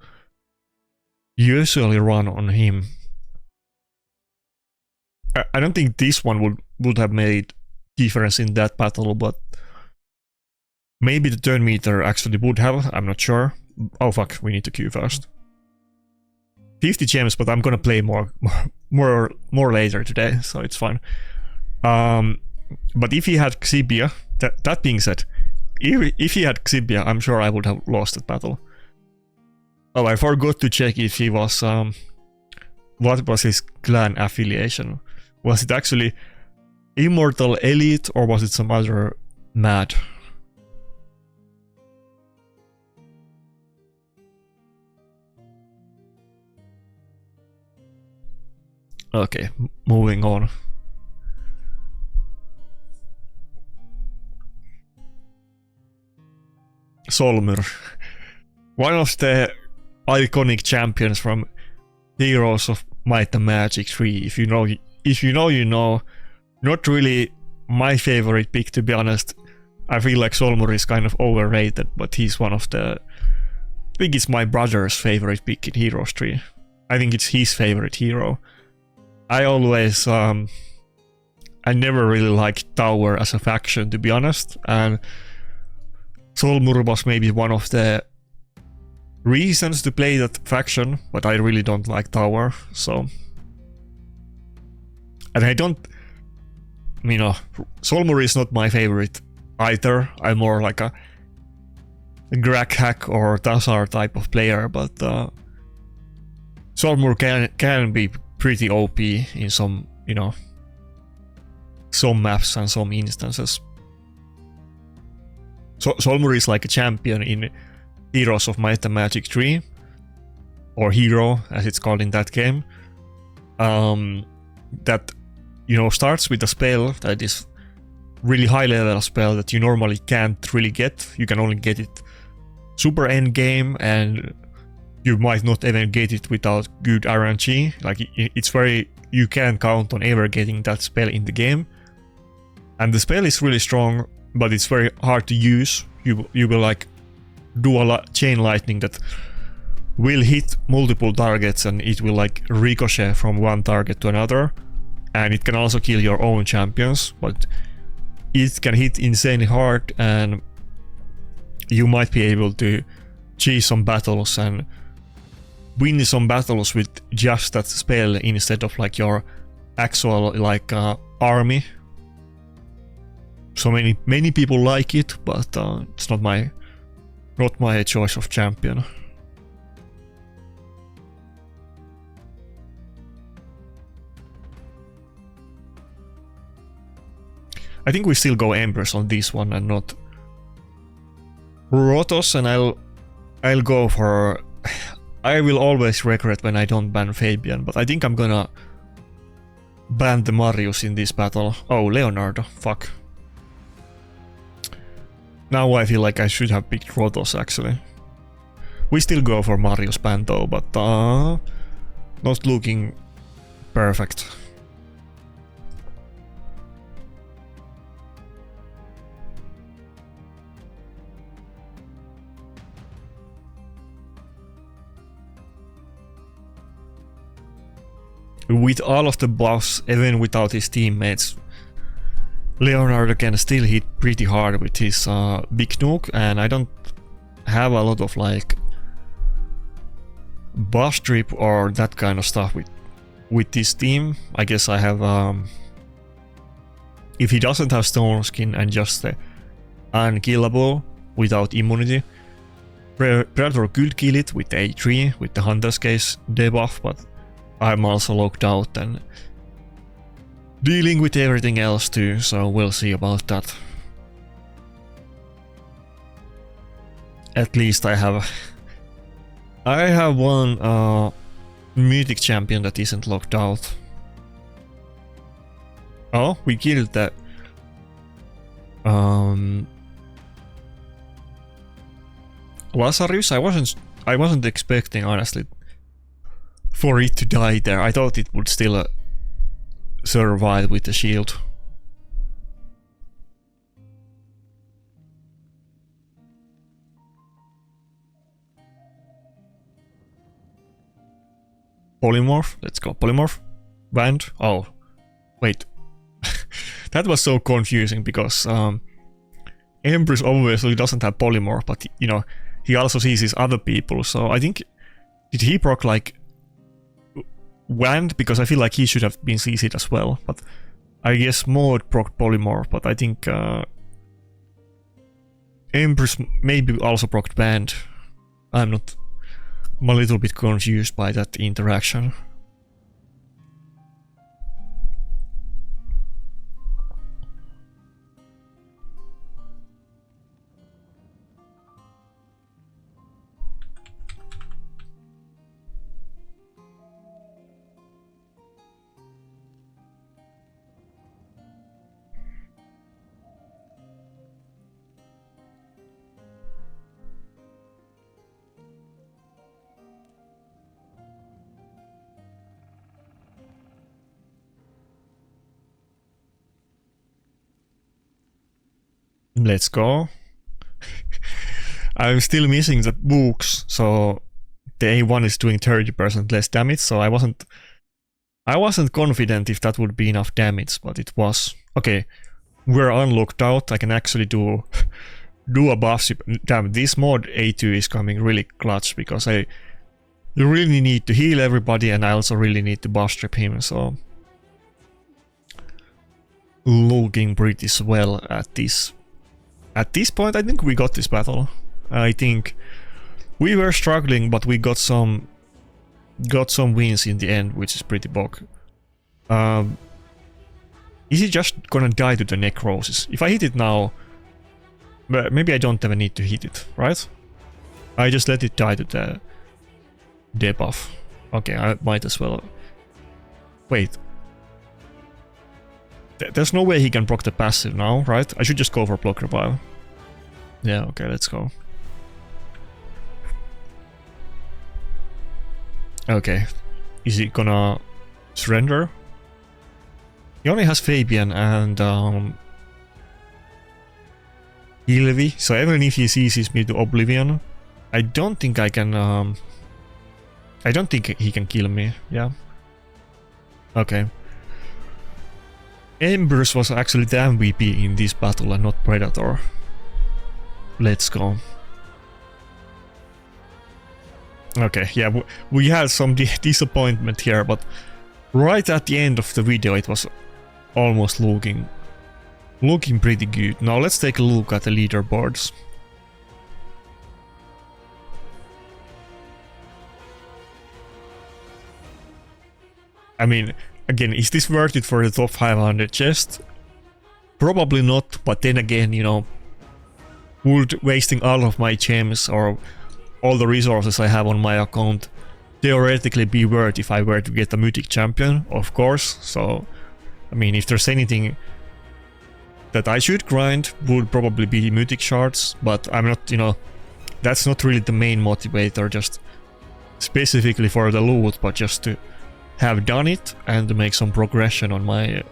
usually run on him. I don't think this one would have made difference in that battle, but maybe the turn meter actually would have. I'm not sure. Oh fuck, we need to queue first. 50 gems, but I'm gonna play more later today, so it's fine. But if he had Xibia, that being said, if he had Xibia, I'm sure I would have lost that battle. Oh, I forgot to check if he was what was his clan affiliation? Was it actually Immortal Elite or was it some other mad? Okay, moving on. Solmur. One of the iconic champions from Heroes of Might and Magic 3. If you know, you know. Not really my favorite pick, to be honest. I feel like Solmur is kind of overrated, but he's one of the... I think it's my brother's favorite pick in Heroes 3. I think it's his favorite hero. I always... I never really liked Tower as a faction, to be honest, and Solmur was maybe one of the reasons to play that faction, but I really don't like Tower, so... And I don't... You know, Solmur is not my favorite either. I'm more like a Greg hack or Tazar type of player, but Solmur can be pretty OP in some, you know, some maps and some instances. So Solmur is like a champion in Heroes of Might and Magic 3, or Hero as it's called in that game, that, you know, starts with a spell that is really high level spell that you normally can't really get. You can only get it super end game, and you might not even get it without good RNG. Like it's very, you can't count on ever getting that spell in the game. And the spell is really strong, but it's very hard to use. You will like do a lot chain lightning that will hit multiple targets, and it will like ricochet from one target to another. And it can also kill your own champions, but it can hit insanely hard, and you might be able to cheese some battles and win some battles with just that spell instead of like your actual like army. So many people like it, but it's not my choice of champion. I think we still go Empress on this one and not Rotos, and I'll go for... I will always regret when I don't ban Fabian, but I think I'm gonna ban the Marius in this battle. Oh, Leonardo, fuck. Now I feel like I should have picked Rotos actually. We still go for Marius ban though, but not looking perfect. With all of the buffs, even without his teammates, Leonardo can still hit pretty hard with his big nuke, and I don't have a lot of like buff strip or that kind of stuff with this team. I guess I have if he doesn't have Stone Skin and just unkillable without immunity, Predator could kill it with A3 with the Hunter's Case debuff, but I'm also locked out and dealing with everything else too, so we'll see about that. At least I have one mythic champion that isn't locked out. Oh, we killed that. Lazarus, I wasn't expecting, honestly, for it to die there. I thought it would still survive with the shield. Polymorph, let's go. Polymorph, band. Oh, wait. That was so confusing because Empress obviously doesn't have polymorph, but you know, he also sees his other people, so I think, did he proc like Wand? Because I feel like he should have been CC'd as well, but I guess Maud proc polymorph, but I think Empress maybe also proc Band. I'm a little bit confused by that interaction. Let's go. I'm still missing the books, so the A1 is doing 30% less damage, so I wasn't confident if that would be enough damage, but it was. Okay, we're unlocked out. I can actually do a buff strip. Damn, this mod A2 is coming really clutch because you really need to heal everybody, and I also really need to buff strip him, so looking pretty swell at this. At this point, I think we got this battle. I think we were struggling, but we got some wins in the end, which is pretty bog. Is he just gonna die to the necrosis? If I hit it now, maybe I don't even need to hit it, right? I just let it die to the debuff. Okay, I might as well. Wait. There's no way he can proc the passive now, right? I should just go for block revive. Yeah, okay, let's go. Okay. Is he gonna surrender? He only has Fabian and Ilvi, so even if he seizes me to Oblivion, I don't think I can I don't think he can kill me, yeah. Okay. Embers was actually the MVP in this battle and not Predator. Let's go. Okay, yeah, we had some disappointment here, but right at the end of the video it was almost looking pretty good. Now let's take a look at the leaderboards. I mean, again, is this worth it for the top 500 chest? Probably not, but then again, you know, would wasting all of my gems or all the resources I have on my account theoretically be worth if I were to get a mythic champion? Of course. So, I mean, if there's anything that I should grind, would probably be mythic shards, but I'm not, you know, that's not really the main motivator, just specifically for the loot, but just to have done it and to make some progression on my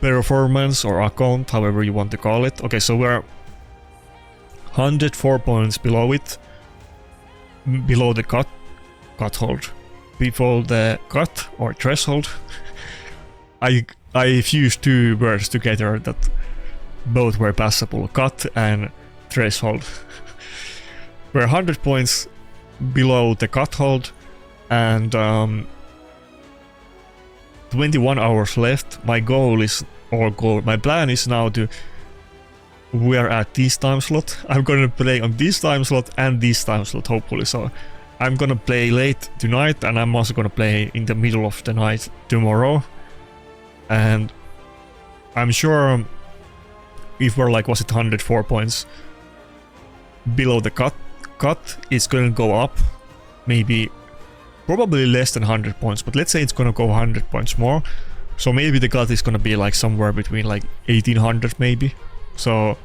performance or account, however you want to call it. Okay, so we're 104 points below it, below the cut hold, before the cut or threshold. I fused two words together that both were passable, cut and threshold. We're 100 points below the cut hold and 21 hours left. My my plan is now to, we're at this time slot. I'm gonna play on this time slot and this time slot, hopefully. So I'm gonna play late tonight and I'm also gonna play in the middle of the night tomorrow. And I'm sure if we're like, was it 104 points below the cut, it's gonna go up. Maybe, probably less than 100 points, but let's say it's gonna go 100 points more. So maybe the cut is gonna be like somewhere between like 1800 maybe. So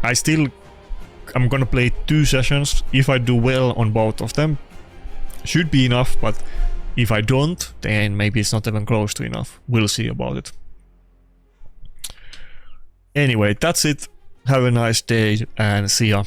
I'm gonna play 2 sessions. If I do well on both of them, should be enough, but if I don't, then maybe it's not even close to enough. We'll see about it. Anyway, that's it. Have a nice day and see ya.